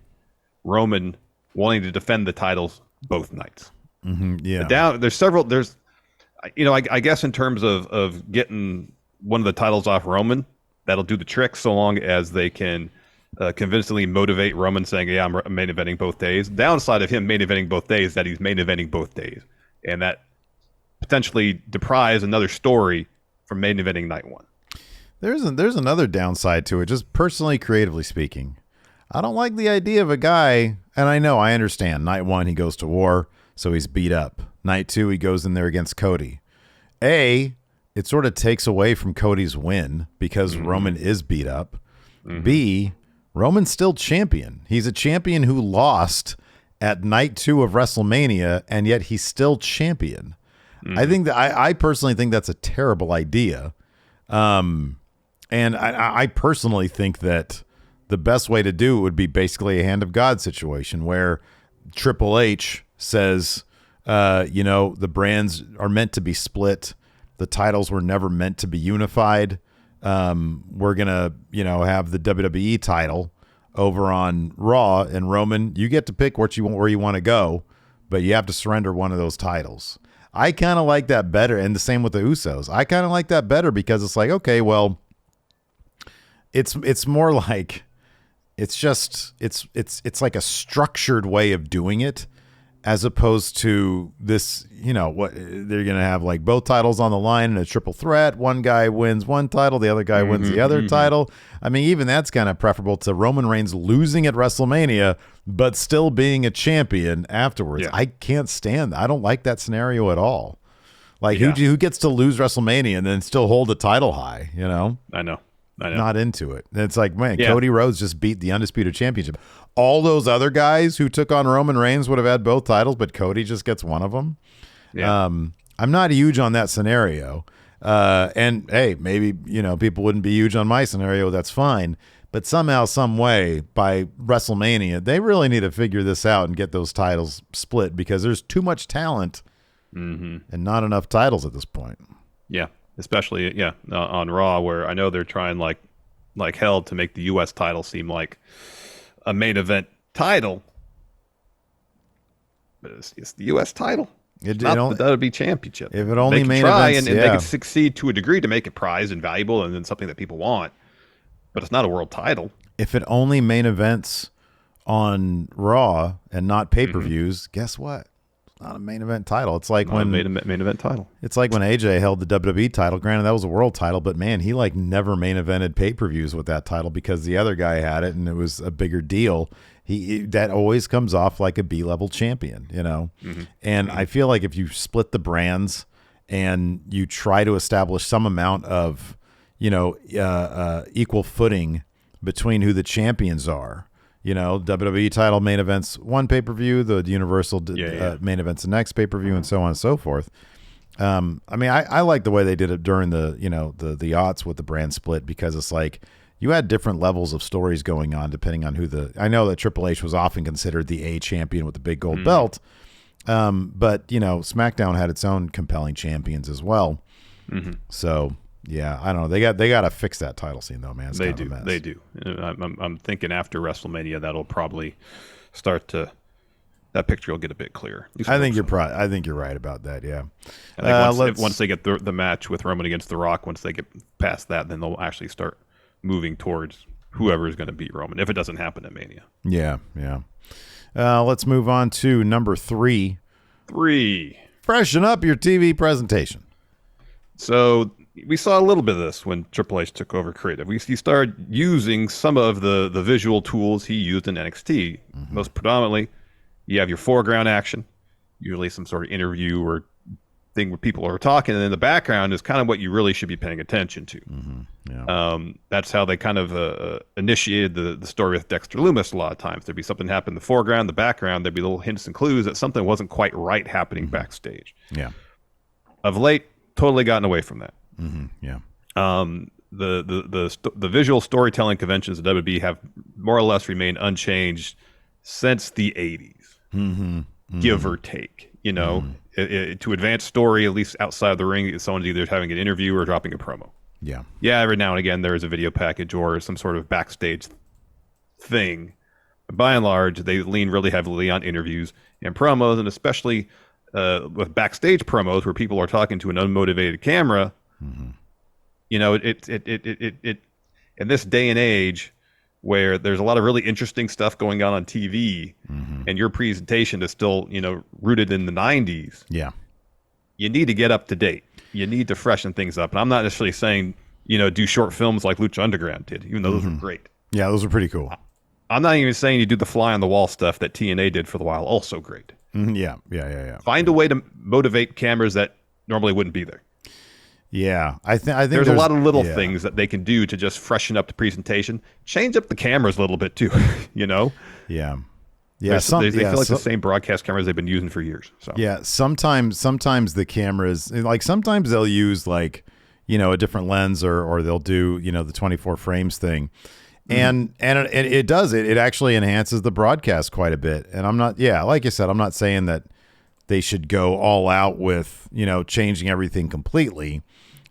Roman wanting to defend the titles both nights. Yeah. There's several. There's, I guess in terms of getting one of the titles off Roman, that'll do the trick so long as they can convincingly motivate Roman saying, yeah, I'm main eventing both days. Downside of him main eventing both days that he's main eventing both days. And that potentially deprives another story from main eventing night one. There's another downside to it, just personally, creatively speaking. I don't like the idea of a guy, and I understand. Night one, he goes to war, so he's beat up. Night two, he goes in there against Cody. It sort of takes away from Cody's win because Roman is beat up. B, Roman's still champion. He's a champion who lost at night 2 of WrestleMania, and yet he's still champion. I think that I personally think that's a terrible idea. And I personally think that the best way to do it would be basically a hand of God situation where Triple H says, the brands are meant to be split. The titles were never meant to be unified. We're going to, have the WWE title over on Raw, and Roman, you get to pick where you want to go, but you have to surrender one of those titles. I kind of like that better. And the same with the Usos. I kind of like that better because it's like, okay, well, it's more like, it's like a structured way of doing it, as opposed to this, what they're going to have, like both titles on the line in a triple threat. One guy wins one title, the other guy wins the other title. I mean, even that's kind of preferable to Roman Reigns losing at WrestleMania, but still being a champion afterwards. Yeah. I can't stand that. I don't like that scenario at all. Like, who gets to lose WrestleMania and then still hold the title high, I know. Not into it. It's like, man, Cody Rhodes just beat the Undisputed Championship. All those other guys who took on Roman Reigns would have had both titles, but Cody just gets one of them. Yeah. I'm not huge on that scenario. And hey, maybe, people wouldn't be huge on my scenario. That's fine. But somehow, some way, by WrestleMania, they really need to figure this out and get those titles split because there's too much talent and not enough titles at this point. Yeah. Especially, on Raw, where I know they're trying like hell to make the U.S. title seem like a main event title. But it's the U.S. title. It's not the WWE Championship. If it only main events, and they can succeed to a degree to make it prized and valuable and then something that people want. But it's not a world title. If it only main events on Raw and not pay-per-views, guess what? Not a main event title. It's like when main event title. It's like when AJ held the WWE title. Granted, that was a world title, but man, he never main evented pay-per-views with that title because the other guy had it and it was a bigger deal. That always comes off like a B-level champion, And I feel like if you split the brands and you try to establish some amount of, equal footing between who the champions are. WWE title main events one pay-per-view, the Universal main events the next pay-per-view, and so on and so forth. I like the way they did it during the aughts with the brand split because it's like you had different levels of stories going on depending on I know that Triple H was often considered the A champion with the big gold belt, but SmackDown had its own compelling champions as well. So. Yeah, I don't know. They got to fix that title scene though, man. It's They kind of a mess. They do. I'm thinking after WrestleMania that'll probably start to that picture will get a bit clearer. I think you're right about that. Yeah. I think once they get the match with Roman against The Rock, once they get past that, then they'll actually start moving towards whoever is going to beat Roman. If it doesn't happen at Mania. Yeah. Let's move on to number 3. Freshen up your TV presentation. So. We saw a little bit of this when Triple H took over creative. He started using some of the visual tools he used in NXT. Most predominantly, you have your foreground action, usually some sort of interview or thing where people are talking, and in the background is kind of what you really should be paying attention to. That's how they kind of initiated the story with Dexter Lumis a lot of times. There'd be something happen in the foreground, the background, there'd be little hints and clues that something wasn't quite right happening backstage. Yeah. Of late, totally gotten away from that. Yeah. The visual storytelling conventions of WWE have more or less remained unchanged since the 80s, give or take. To advance story, at least outside of the ring, someone's either having an interview or dropping a promo. Yeah. Every now and again there is a video package or some sort of backstage thing. But by and large, they lean really heavily on interviews and promos, and especially with backstage promos where people are talking to an unmotivated camera. You know, it in this day and age where there's a lot of really interesting stuff going on TV, and your presentation is still, you know, rooted in the 90s. Yeah. You need to get up to date. You need to freshen things up. And I'm not necessarily saying, you know, do short films like Lucha Underground did, even though those were great. Yeah, those are pretty cool. I'm not even saying you do the fly on the wall stuff that TNA did for the while, also great. Yeah. Find a way to motivate cameras that normally wouldn't be there. Yeah, I think there's a lot of little things that they can do to just freshen up the presentation, change up the cameras a little bit too, you know? Yeah. They feel like the same broadcast cameras they've been using for years. So yeah, sometimes the cameras, like sometimes they'll use like, you know, a different lens or they'll do, you know, the 24 frames thing. And it does it actually enhances the broadcast quite a bit. And I'm not, like you said, I'm not saying that they should go all out with, you know, changing everything completely.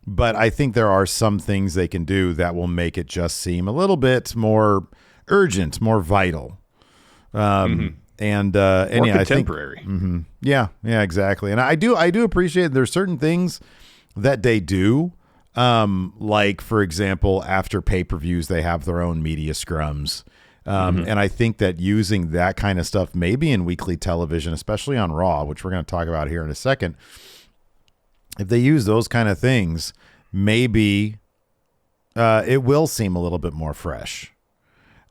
But I think there are some things they can do that will make it just seem a little bit more urgent, more vital. And more contemporary. I think, yeah, exactly. And I do appreciate there's certain things that they do. Like for example, after pay-per-views, they have their own media scrums. And I think that using that kind of stuff, maybe in weekly television, especially on Raw, which we're going to talk about here in a second, if they use those kind of things, maybe it will seem a little bit more fresh.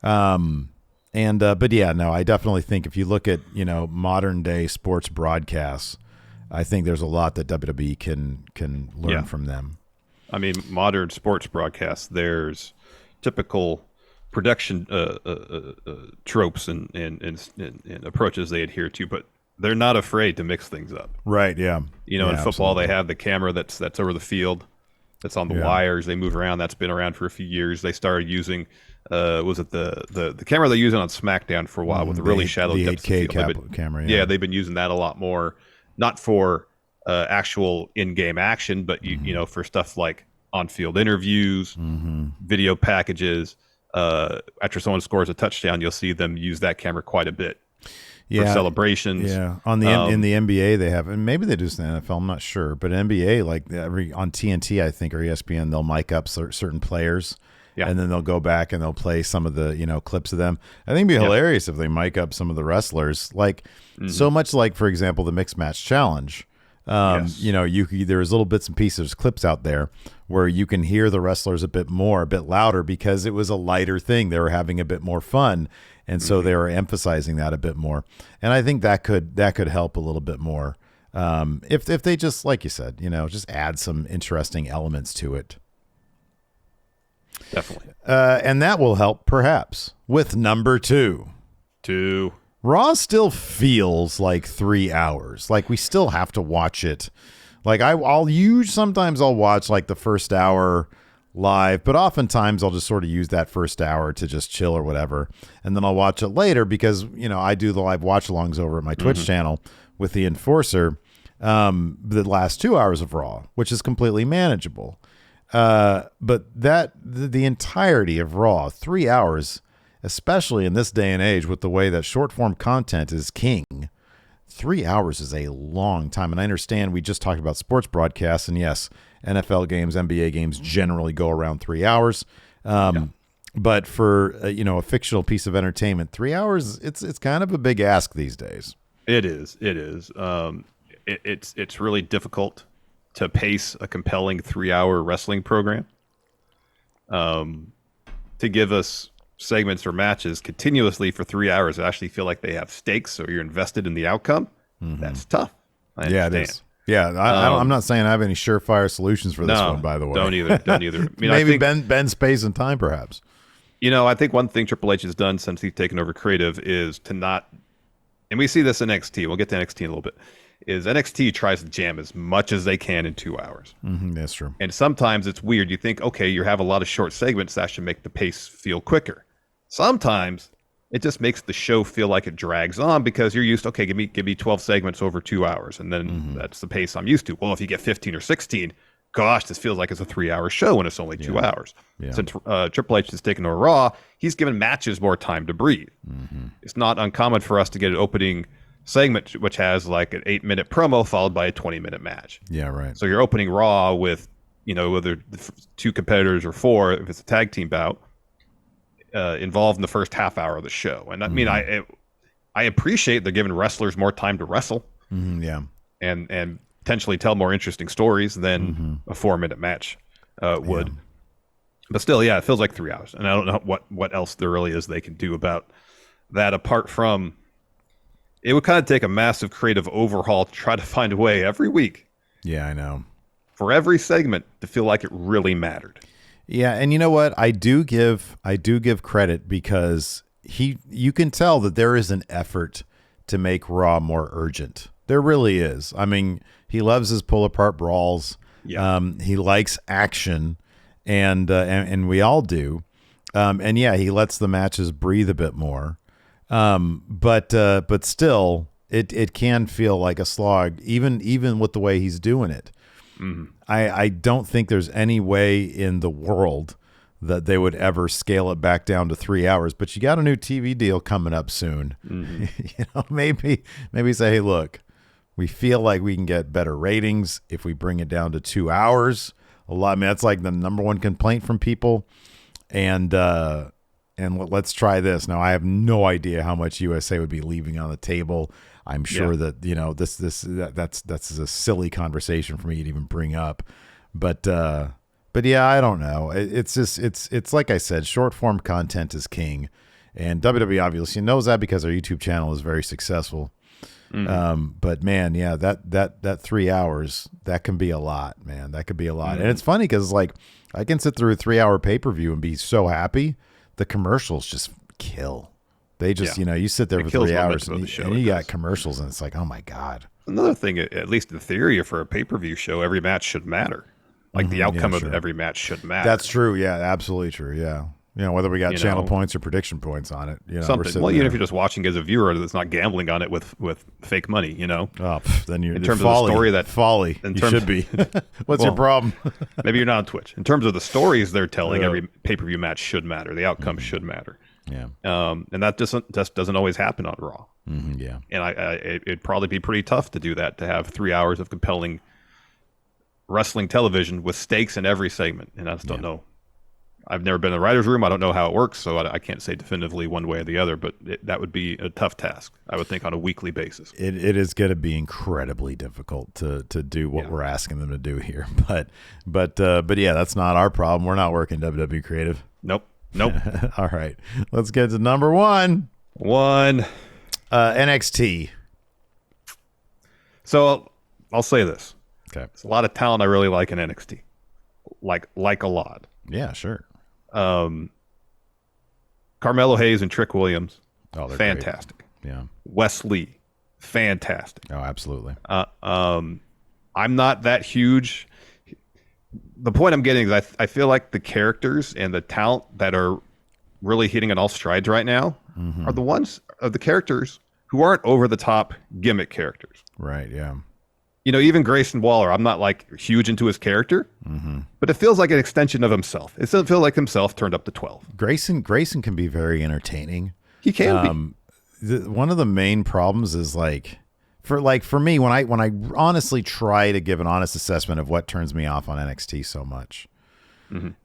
But yeah, no, I definitely think if you look at, you know, modern day sports broadcasts, I think there's a lot that WWE can learn from them. I mean, modern sports broadcasts, there's typical production tropes and approaches they adhere to, but they're not afraid to mix things up. Right, yeah. You know, in football, they have the camera that's over the field, that's on the wires. They move around. That's been around for a few years. They started using, was it the camera they're using on SmackDown for a while with the really shallow depth of field. Camera. Yeah, they've been using that a lot more, not for actual in-game action, but you know, for stuff like on-field interviews, video packages. After someone scores a touchdown, you'll see them use that camera quite a bit. For celebrations. Yeah, on the in the NBA they have, and maybe they do this in the NFL. I'm not sure, but NBA, like on TNT, I think, or ESPN, they'll mic up certain players, and then they'll go back and they'll play some of the, you know, clips of them. I think it'd be hilarious if they mic up some of the wrestlers, like so much like, for example, the Mixed Match Challenge. You know, there's little bits and pieces, clips out there where you can hear the wrestlers a bit louder because it was a lighter thing. They were having a bit more fun. And so they were emphasizing that a bit more. And I think that could help a little bit more. If they just, like you said, you know, just add some interesting elements to it. Definitely. And that will help perhaps with number 2. Raw still feels like 3 hours. Like we still have to watch it. Like sometimes I'll watch like the first hour live, but oftentimes I'll just sort of use that first hour to just chill or whatever. And then I'll watch it later because, you know, I do the live watch alongs over at my Twitch channel with the Enforcer, the last 2 hours of Raw, which is completely manageable. But the entirety of Raw, 3 hours, especially in this day and age with the way that short form content is king, 3 hours is a long time. And I understand we just talked about sports broadcasts, and yes, NFL games, NBA games generally go around 3 hours. But for you know, a fictional piece of entertainment, 3 hours, it's kind of a big ask these days. It is. It's really difficult to pace a compelling 3 hour wrestling program. To give us segments or matches continuously for 3 hours, I actually feel like they have stakes, so you're invested in the outcome. That's tough. Yeah, it is. Yeah, I'm not saying I have any surefire solutions for this one, by the way. Don't either. I mean, maybe bend space and time, perhaps. You know, I think one thing Triple H has done since he's taken over creative is to not, and we see this in NXT, we'll get to NXT in a little bit, is NXT tries to jam as much as they can in 2 hours. That's true. And sometimes it's weird. You think, okay, you have a lot of short segments, that should make the pace feel quicker. Sometimes it just makes the show feel like it drags on because you're used to, okay, give me 12 segments over 2 hours, and then that's the pace I'm used to. Well, if you get 15 or 16, gosh, this feels like it's a 3 hour show when it's only 2 hours. Since Triple H has taken over Raw, he's given matches more time to breathe. It's not uncommon for us to get an opening segment, which has like an 8-minute promo followed by a 20-minute match. Yeah, right. So you're opening Raw with, whether 2 competitors or 4, if it's a tag team bout, involved in the first half hour of the show. And I mean, I appreciate they're giving wrestlers more time to wrestle. Yeah. And potentially tell more interesting stories than a 4-minute match would. Yeah. But still, yeah, it feels like 3 hours. And I don't know what else there really is they can do about that apart from it would kind of take a massive creative overhaul to try to find a way every week. Yeah, I know. For every segment to feel like it really mattered. Yeah, and you know what? I do give credit because you can tell that there is an effort to make Raw more urgent. There really is. I mean, he loves his pull-apart brawls. Yeah. He likes action, and we all do. And yeah, he lets the matches breathe a bit more. But still, it can feel like a slog, even with the way he's doing it. Mm-hmm. I don't think there's any way in the world that they would ever scale it back down to 3 hours. But you got a new TV deal coming up soon. Mm-hmm. Maybe say, hey, look, we feel like we can get better ratings if we bring it down to 2 hours. I mean, that's like the number one complaint from people. And let's try this. Now, I have no idea how much USA would be leaving on the table. I'm sure that, that's a silly conversation for me to even bring up. But yeah, I don't know. It's just, it's like I said, short form content is king. And WWE obviously knows that because our YouTube channel is very successful. Mm-hmm. But man, yeah, that 3 hours, that can be a lot, man. That could be a lot. Mm-hmm. And it's funny because like I can sit through a 3-hour pay-per-view and be so happy. The commercials just kill. They just, you sit there for 3 hours and you got commercials and it's like, oh my God. Another thing, at least in theory, for a pay-per-view show, every match should matter. Like the outcome of every match should matter. That's true. Yeah, absolutely true. Yeah. Whether we got channel points or prediction points on it. Something. Well, even if you're just watching as a viewer that's not gambling on it with fake money, Oh, then you're in terms of the story that folly. You should be. What's your problem? Maybe you're not on Twitch. In terms of the stories they're telling, every pay-per-view match should matter. The outcome should matter. Yeah. And that just doesn't always happen on Raw. Yeah. And it'd probably be pretty tough to do that, to have 3 hours of compelling wrestling television with stakes in every segment. And I just don't know. I've never been in the writer's room. I don't know how it works, so I can't say definitively one way or the other, but that would be a tough task, I would think, on a weekly basis. It is going to be incredibly difficult to do what we're asking them to do here. But yeah, that's not our problem. We're not working WWE Creative. Nope. All right. Let's get to number one. NXT. So I'll say this. Okay. There's a lot of talent I really like in NXT. Like a lot. Yeah, sure. Carmelo Hayes and Trick Williams. Oh, they're fantastic. Great. Yeah. Wes Lee. Fantastic. Oh, absolutely. I'm not that huge. The point I'm getting is I feel like the characters and the talent that are really hitting on all strides right now are the ones of the characters who aren't over the top gimmick characters. Right. Yeah. Even Grayson Waller, I'm not like huge into his character, but it feels like an extension of himself. It doesn't feel like himself turned up to 12. Grayson can be very entertaining. He can be. One of the main problems is for me, when I honestly try to give an honest assessment of what turns me off on NXT so much,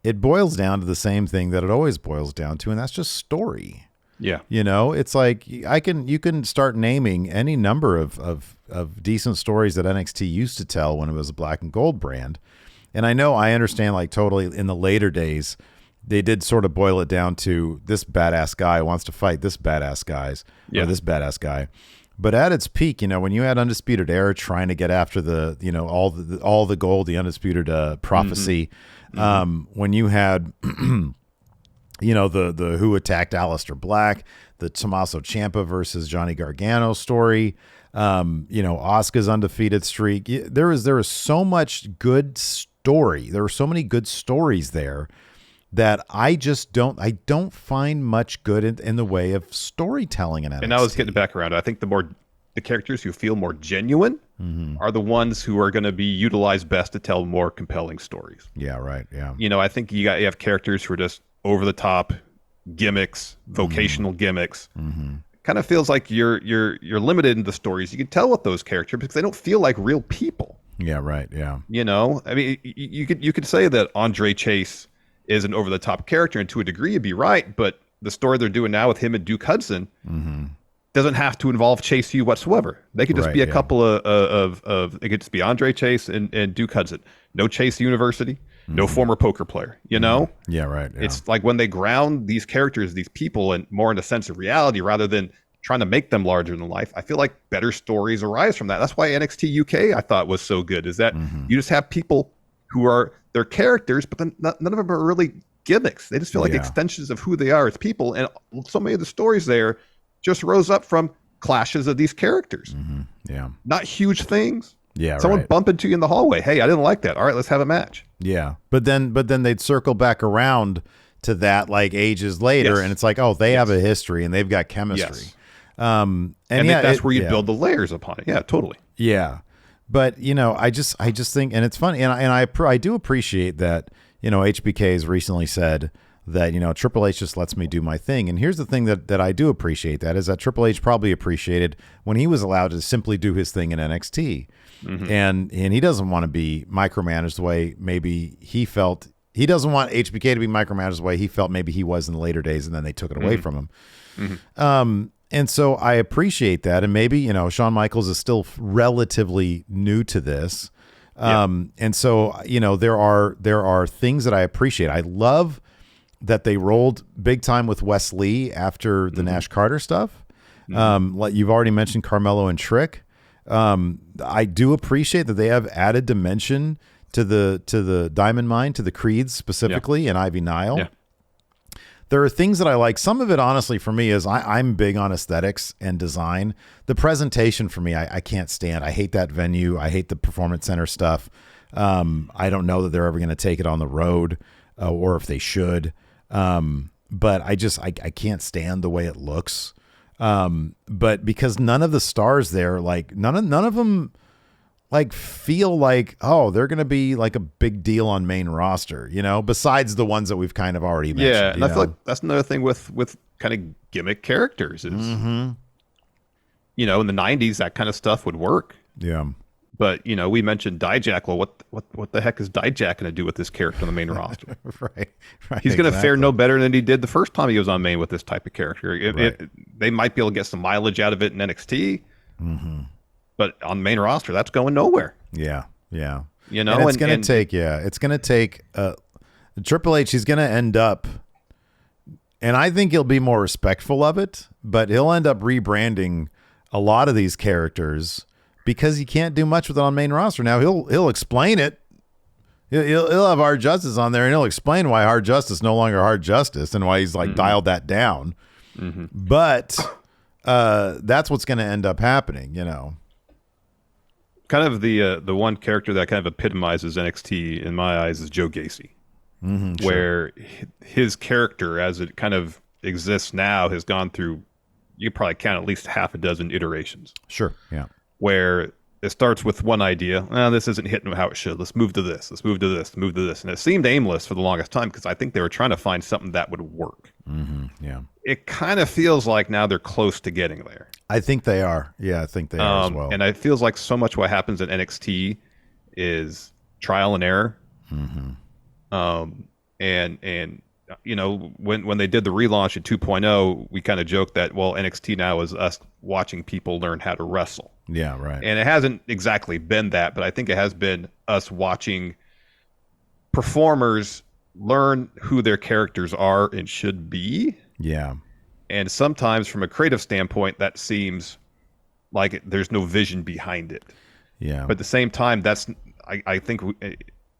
it boils down to the same thing that it always boils down to, and that's just story. Yeah. It's like you can start naming any number of decent stories that NXT used to tell when it was a black and gold brand. And I understand like totally in the later days, they did sort of boil it down to this badass guy wants to fight this badass or this badass guy. But at its peak, when you had Undisputed Era trying to get after the, all the gold, the Undisputed Prophecy, when you had the who attacked Aleister Black, the Tommaso Ciampa versus Johnny Gargano story, Asuka's undefeated streak. There was so much good story. There were so many good stories there that I don't find much good in the way of storytelling in NXT. And I was getting back around. I think the characters who feel more genuine are the ones who are going to be utilized best to tell more compelling stories. Yeah, right. Yeah. I think you have characters who are just over the top gimmicks, vocational gimmicks, kind of feels like you're limited in the stories you can tell with those characters because they don't feel like real people. Yeah, right. Yeah. You know, I mean, you could say that Andre Chase is an over the top character, and to a degree, you'd be right. But the story they're doing now with him and Duke Hudson doesn't have to involve Chase U whatsoever. They could just be a couple of it could just be Andre Chase and Duke Hudson. No Chase University, no former poker player. You know? Yeah, right. Yeah. It's like when they ground these characters, these people, and more in a sense of reality rather than trying to make them larger than life. I feel like better stories arise from that. That's why NXT UK I thought was so good. Is that you just have people who are their characters, but then none of them are really gimmicks. They just feel like extensions of who they are as people. And so many of the stories there just rose up from clashes of these characters. Yeah. Not huge things. Yeah. Someone bump into you in the hallway. Hey, I didn't like that. All right, let's have a match. Yeah. But then they'd circle back around to that like ages later. And it's like, oh, they have a history and they've got chemistry. And that's where you build the layers upon it. Yeah, totally. Yeah. But, you know, I just think, and it's funny. And I do appreciate that, you know, HBK has recently said that, you know, Triple H just lets me do my thing. And here's the thing that I do appreciate that is that Triple H probably appreciated when he was allowed to simply do his thing in NXT. And he doesn't want to be micromanaged the way maybe he felt. He doesn't want HBK to be micromanaged the way he felt maybe he was in the later days, and then they took it away from him. And so I appreciate that. And maybe, you know, Shawn Michaels is still relatively new to this. And so, you know, there are things that I appreciate. I love that they rolled big time with Wes Lee after the Nash Carter stuff. Like you've already mentioned Carmelo and Trick. I do appreciate that they have added dimension to the Diamond Mine, to the Creeds specifically, and Ivy Nile. Yeah. There are things that I like. Some of it, honestly, for me is I'm big on aesthetics and design. The presentation for me, I can't stand. I hate that venue. I hate the Performance Center stuff. I don't know that they're ever going to take it on the road or if they should. But I can't stand the way it looks. But because none of the stars there, like none of them like feel like, oh, they're going to be like a big deal on main roster, you know, besides the ones that we've kind of already mentioned. Yeah. And I feel like that's another thing with kind of gimmick characters is, you know, in the 90s, that kind of stuff would work. Yeah. But, you know, we mentioned Dijak. Well, what the heck is Dijak going to do with this character on the main roster? Right. He's going to fare no better than he did the first time he was on main with this type of character. They might be able to get some mileage out of it in NXT. But on the main roster, that's going nowhere. Yeah. You know, and it's going to take Triple H. He's going to end up, and I think he'll be more respectful of it, but he'll end up rebranding a lot of these characters because he can't do much with it on main roster. Now he'll explain it. He'll have Hard Justice on there, and he'll explain why Hard Justice no longer Hard Justice and why he's like dialed that down. But that's what's going to end up happening, you know. Kind of the one character that kind of epitomizes NXT in my eyes is Joe Gacy, where his character as it kind of exists now has gone through, you could probably count at least half a dozen iterations. Sure, yeah. Where it starts with one idea, this isn't hitting how it should. Let's move to this. Let's move to this. Move to this. And it seemed aimless for the longest time because I think they were trying to find something that would work. Yeah. It kind of feels like now they're close to getting there. I think they are. Yeah, I think they are as well. And it feels like so much what happens in NXT is trial and error. And you know, when they did the relaunch at 2.0, we kind of joked that, well, NXT now is us watching people learn how to wrestle. Yeah, right. And it hasn't exactly been that, but I think it has been us watching performers learn who their characters are and should be. Yeah. And sometimes from a creative standpoint, that seems like there's no vision behind it. Yeah. But at the same time, that's, I think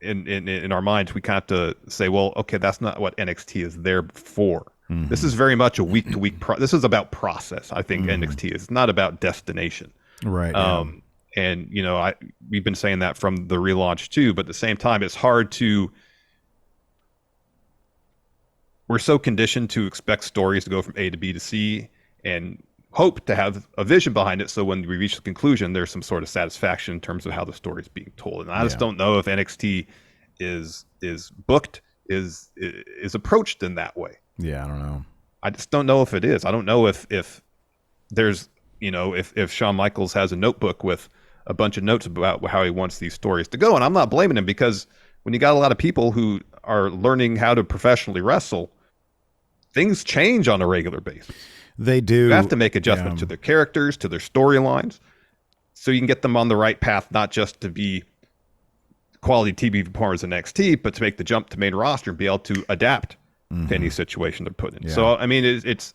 in our minds, we kind of have to say, well, okay, that's not what NXT is there for. This is very much a week-to-week this is about process, I think NXT is. It's not about destination. Right. And, you know, we've been saying that from the relaunch too, but at the same time, it's hard to, we're so conditioned to expect stories to go from A to B to C and hope to have a vision behind it. So when we reach the conclusion, there's some sort of satisfaction in terms of how the story is being told. And I just don't know if NXT is booked, is approached in that way. Yeah, I don't know. I just don't know if it is. I don't know if there's, if Shawn Michaels has a notebook with a bunch of notes about how he wants these stories to go, and I'm not blaming him, because when you got a lot of people who are learning how to professionally wrestle, things change on a regular basis. They do. You have to make adjustments to their characters, to their storylines, so you can get them on the right path, not just to be quality TV performers in NXT, but to make the jump to main roster and be able to adapt to any situation they're put in. Yeah. So, I mean, it's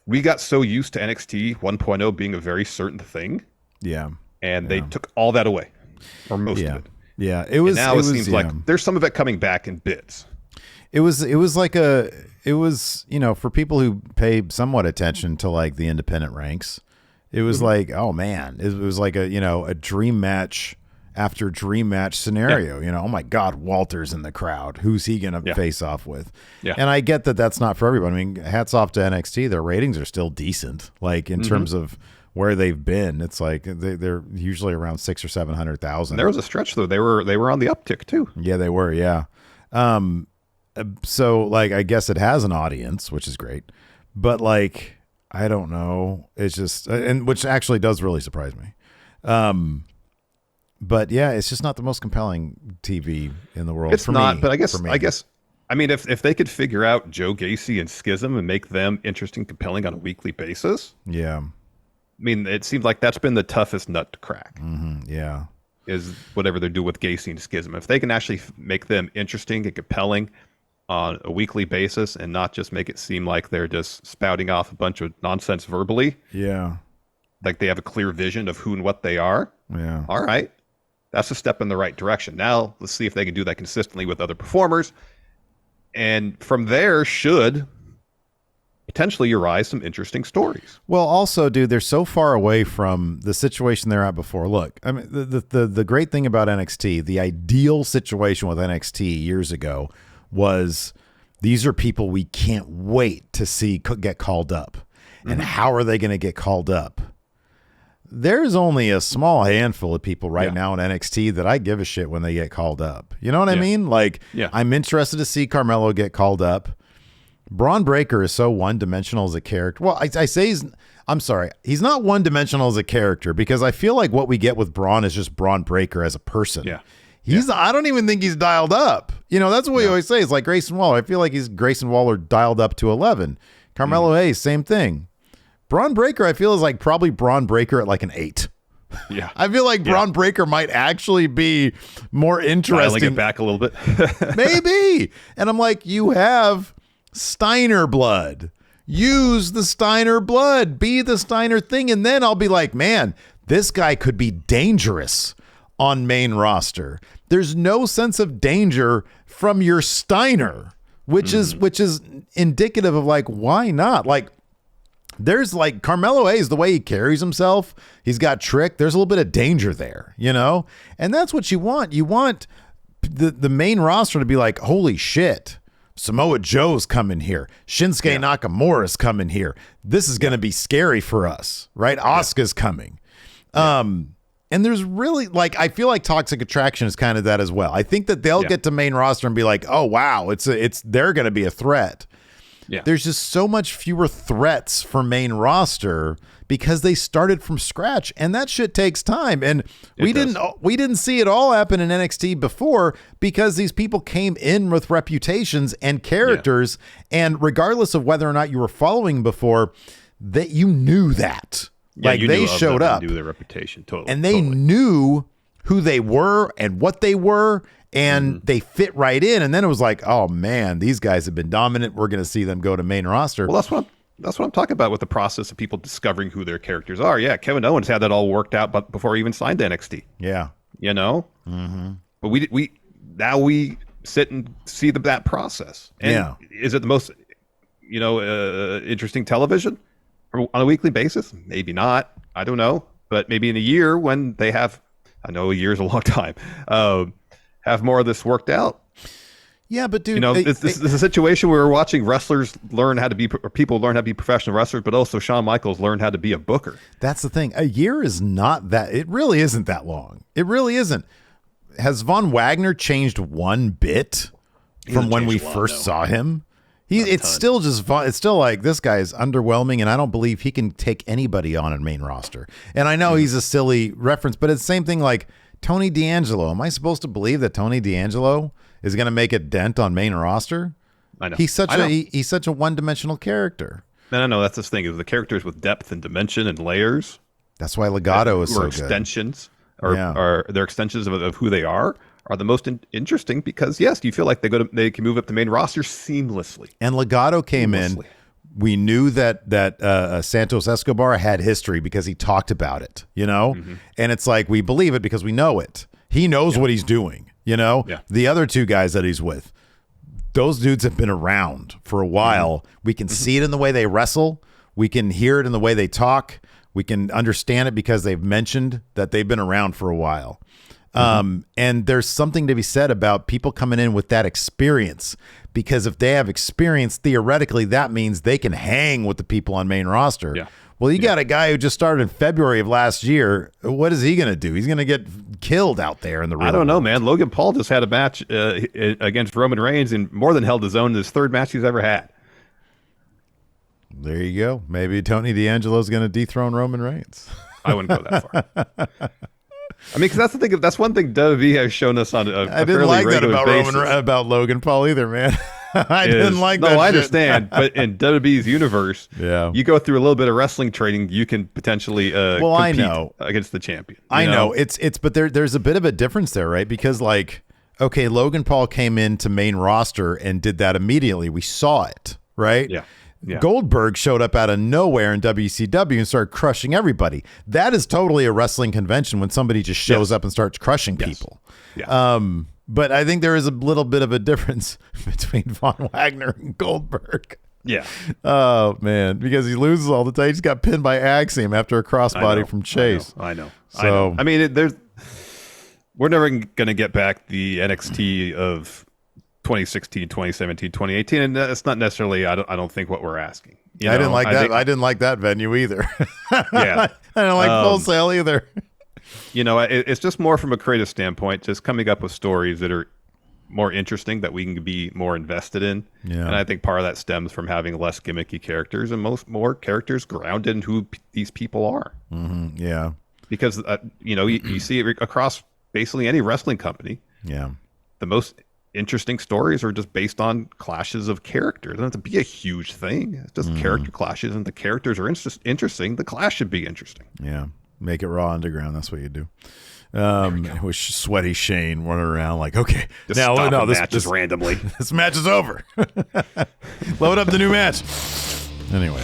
we got so used to NXT 1.0 being a very certain thing. Yeah. And they took all that away, or most of it. Yeah. It seems like there's some of it coming back in bits. It was for people who pay somewhat attention to like the independent ranks, it was like, oh man, it was like a dream match after dream match scenario. Oh my God, Walter's in the crowd. Who's he going to face off with? Yeah. And I get that that's not for everyone. I mean, hats off to NXT. Their ratings are still decent. Like in terms of where they've been, it's like they're usually around 600,000 or 700,000. There was a stretch though. They were on the uptick too. Yeah, they were. Yeah. So like, I guess it has an audience, which is great, but like, I don't know. It's just, and which actually does really surprise me. But yeah, it's just not the most compelling TV in the world. It's not, but I guess, I mean, if they could figure out Joe Gacy and Schism and make them interesting, compelling on a weekly basis. Yeah. I mean, it seems like that's been the toughest nut to crack. Yeah. Is whatever they do with Gacy and Schism. If they can actually make them interesting and compelling on a weekly basis and not just make it seem like they're just spouting off a bunch of nonsense verbally. Yeah. Like they have a clear vision of who and what they are. Yeah. All right. That's a step in the right direction. Now let's see if they can do that consistently with other performers. And from there should potentially arise some interesting stories. Well, also, dude, they're so far away from the situation they're at before. Look, I mean, the great thing about NXT, the ideal situation with NXT years ago was these are people we can't wait to see get called up. And how are they going to get called up? There's only a small handful of people right now in NXT that I give a shit when they get called up. You know what I mean? Like, I'm interested to see Carmelo get called up. Braun Breaker is so one-dimensional as a character. Well, I say I'm sorry. He's not one-dimensional as a character because I feel like what we get with Braun is just Braun Breaker as a person. Yeah. I don't even think he's dialed up. That's what we always say. It's like Grayson Waller. I feel like he's Grayson Waller dialed up to 11. Carmelo Hayes, same thing. Braun Breaker, I feel, is like probably Braun Breaker at like an 8. Yeah. I feel like Braun Breaker might actually be more interesting. Dialing it back a little bit. Maybe. And I'm like, you have Steiner blood. Use the Steiner blood. Be the Steiner thing. And then I'll be like, man, this guy could be dangerous on main roster. There's no sense of danger from your Steiner, which is indicative of like, why not? Like, there's like Carmelo Hayes, the way he carries himself, he's got trick. There's a little bit of danger there, and that's what you want. You want the main roster to be like, holy shit, Samoa Joe's coming here. Shinsuke Nakamura's coming here. This is going to be scary for us, right? Asuka's coming. And there's really like, I feel like Toxic Attraction is kind of that as well. I think that they'll get to main roster and be like, oh wow, they're going to be a threat. Yeah. There's just so much fewer threats for main roster because they started from scratch, and that shit takes time. And we didn't see it all happen in NXT before because these people came in with reputations and characters, and regardless of whether or not you were following before, that you knew that. Like they showed up, knew their reputation totally, and they knew who they were and what they were. And they fit right in, and then it was like, oh man, these guys have been dominant. We're going to see them go to main roster. Well, that's what I'm talking about with the process of people discovering who their characters are. Yeah, Kevin Owens had that all worked out, but before he even signed to NXT. Yeah, But we sit and see that process. And is it the most interesting television on a weekly basis? Maybe not. I don't know, but maybe in a year when they have, I know a year is a long time. Have more of this worked out. Yeah, but dude, this is a situation where we're watching wrestlers learn how to be, or people learn how to be professional wrestlers, but also Shawn Michaels learned how to be a booker. That's the thing. A year is not that. It really isn't that long. It really isn't. Has Von Wagner changed one bit from when we first saw him? It's still just fun. It's still like, this guy's underwhelming, and I don't believe he can take anybody on a main roster. And I know he's a silly reference, but it's the same thing like Tony D'Angelo. Am I supposed to believe that Tony D'Angelo is going to make a dent on main roster? I know. He's such a one-dimensional character. No. That's the thing, is the characters with depth and dimension and layers. That's why Legato is so extensions, or they're extensions of who they are the most interesting, because yes, you feel like they can move up the main roster seamlessly. And Legato came in. We knew that Santos Escobar had history because he talked about it, and it's like, we believe it because we know it. He knows what he's doing, The other two guys that he's with, those dudes have been around for a while. We can see it in the way they wrestle. We can hear it in the way they talk. We can understand it because they've mentioned that they've been around for a while. And there's something to be said about people coming in with that experience, because if they have experience, theoretically, that means they can hang with the people on main roster. Yeah. Well, you got a guy who just started in February of last year. What is he going to do? He's going to get killed out there in the real world. I don't know, man. Logan Paul just had a match against Roman Reigns and more than held his own in his third match he's ever had. There you go. Maybe Tony D'Angelo's going to dethrone Roman Reigns. I wouldn't go that far. I mean, because that's the thing. That's one thing WWE has shown us on I didn't like that about Logan Paul either, man. I didn't like that. No, I understand. But in WWE's universe, you go through a little bit of wrestling training, you can potentially compete against the champion. I know. But there's a bit of a difference there, right? Because okay, Logan Paul came into main roster and did that immediately. We saw it, right? Yeah. Yeah. Goldberg showed up out of nowhere in WCW and started crushing everybody. That is totally a wrestling convention when somebody just shows up and starts crushing people. Yeah. But I think there is a little bit of a difference between Von Wagner and Goldberg. Yeah. Oh, man. Because he loses all the time. He just got pinned by Axiom after a crossbody from Chase. I know. I mean, we're never going to get back the NXT of 2016, 2017, 2018, and that's not necessarily, I don't think, what we're asking. I didn't like that. I didn't like that venue either. Yeah. I don't like Full Sail either. It's just more from a creative standpoint, just coming up with stories that are more interesting, that we can be more invested in. Yeah. And I think part of that stems from having less gimmicky characters and more characters grounded in who these people are. Mm-hmm. Yeah. Because, you see it across basically any wrestling company. Yeah. The most interesting stories are just based on clashes of characters. It doesn't have to be a huge thing. It's just character clashes, and the characters are interesting. The clash should be interesting. Yeah. Make it Raw Underground. That's what you do. With sweaty Shane running around like, okay, just now this match randomly. This match is over. Load up the new match. Anyway,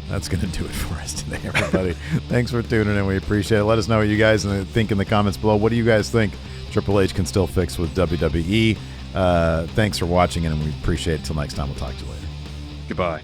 that's going to do it for us today, everybody. Thanks for tuning in. We appreciate it. Let us know what you guys think in the comments below. What do you guys think Triple H can still fix with WWE? Thanks for watching, and we appreciate it. Until next time, we'll talk to you later. Goodbye.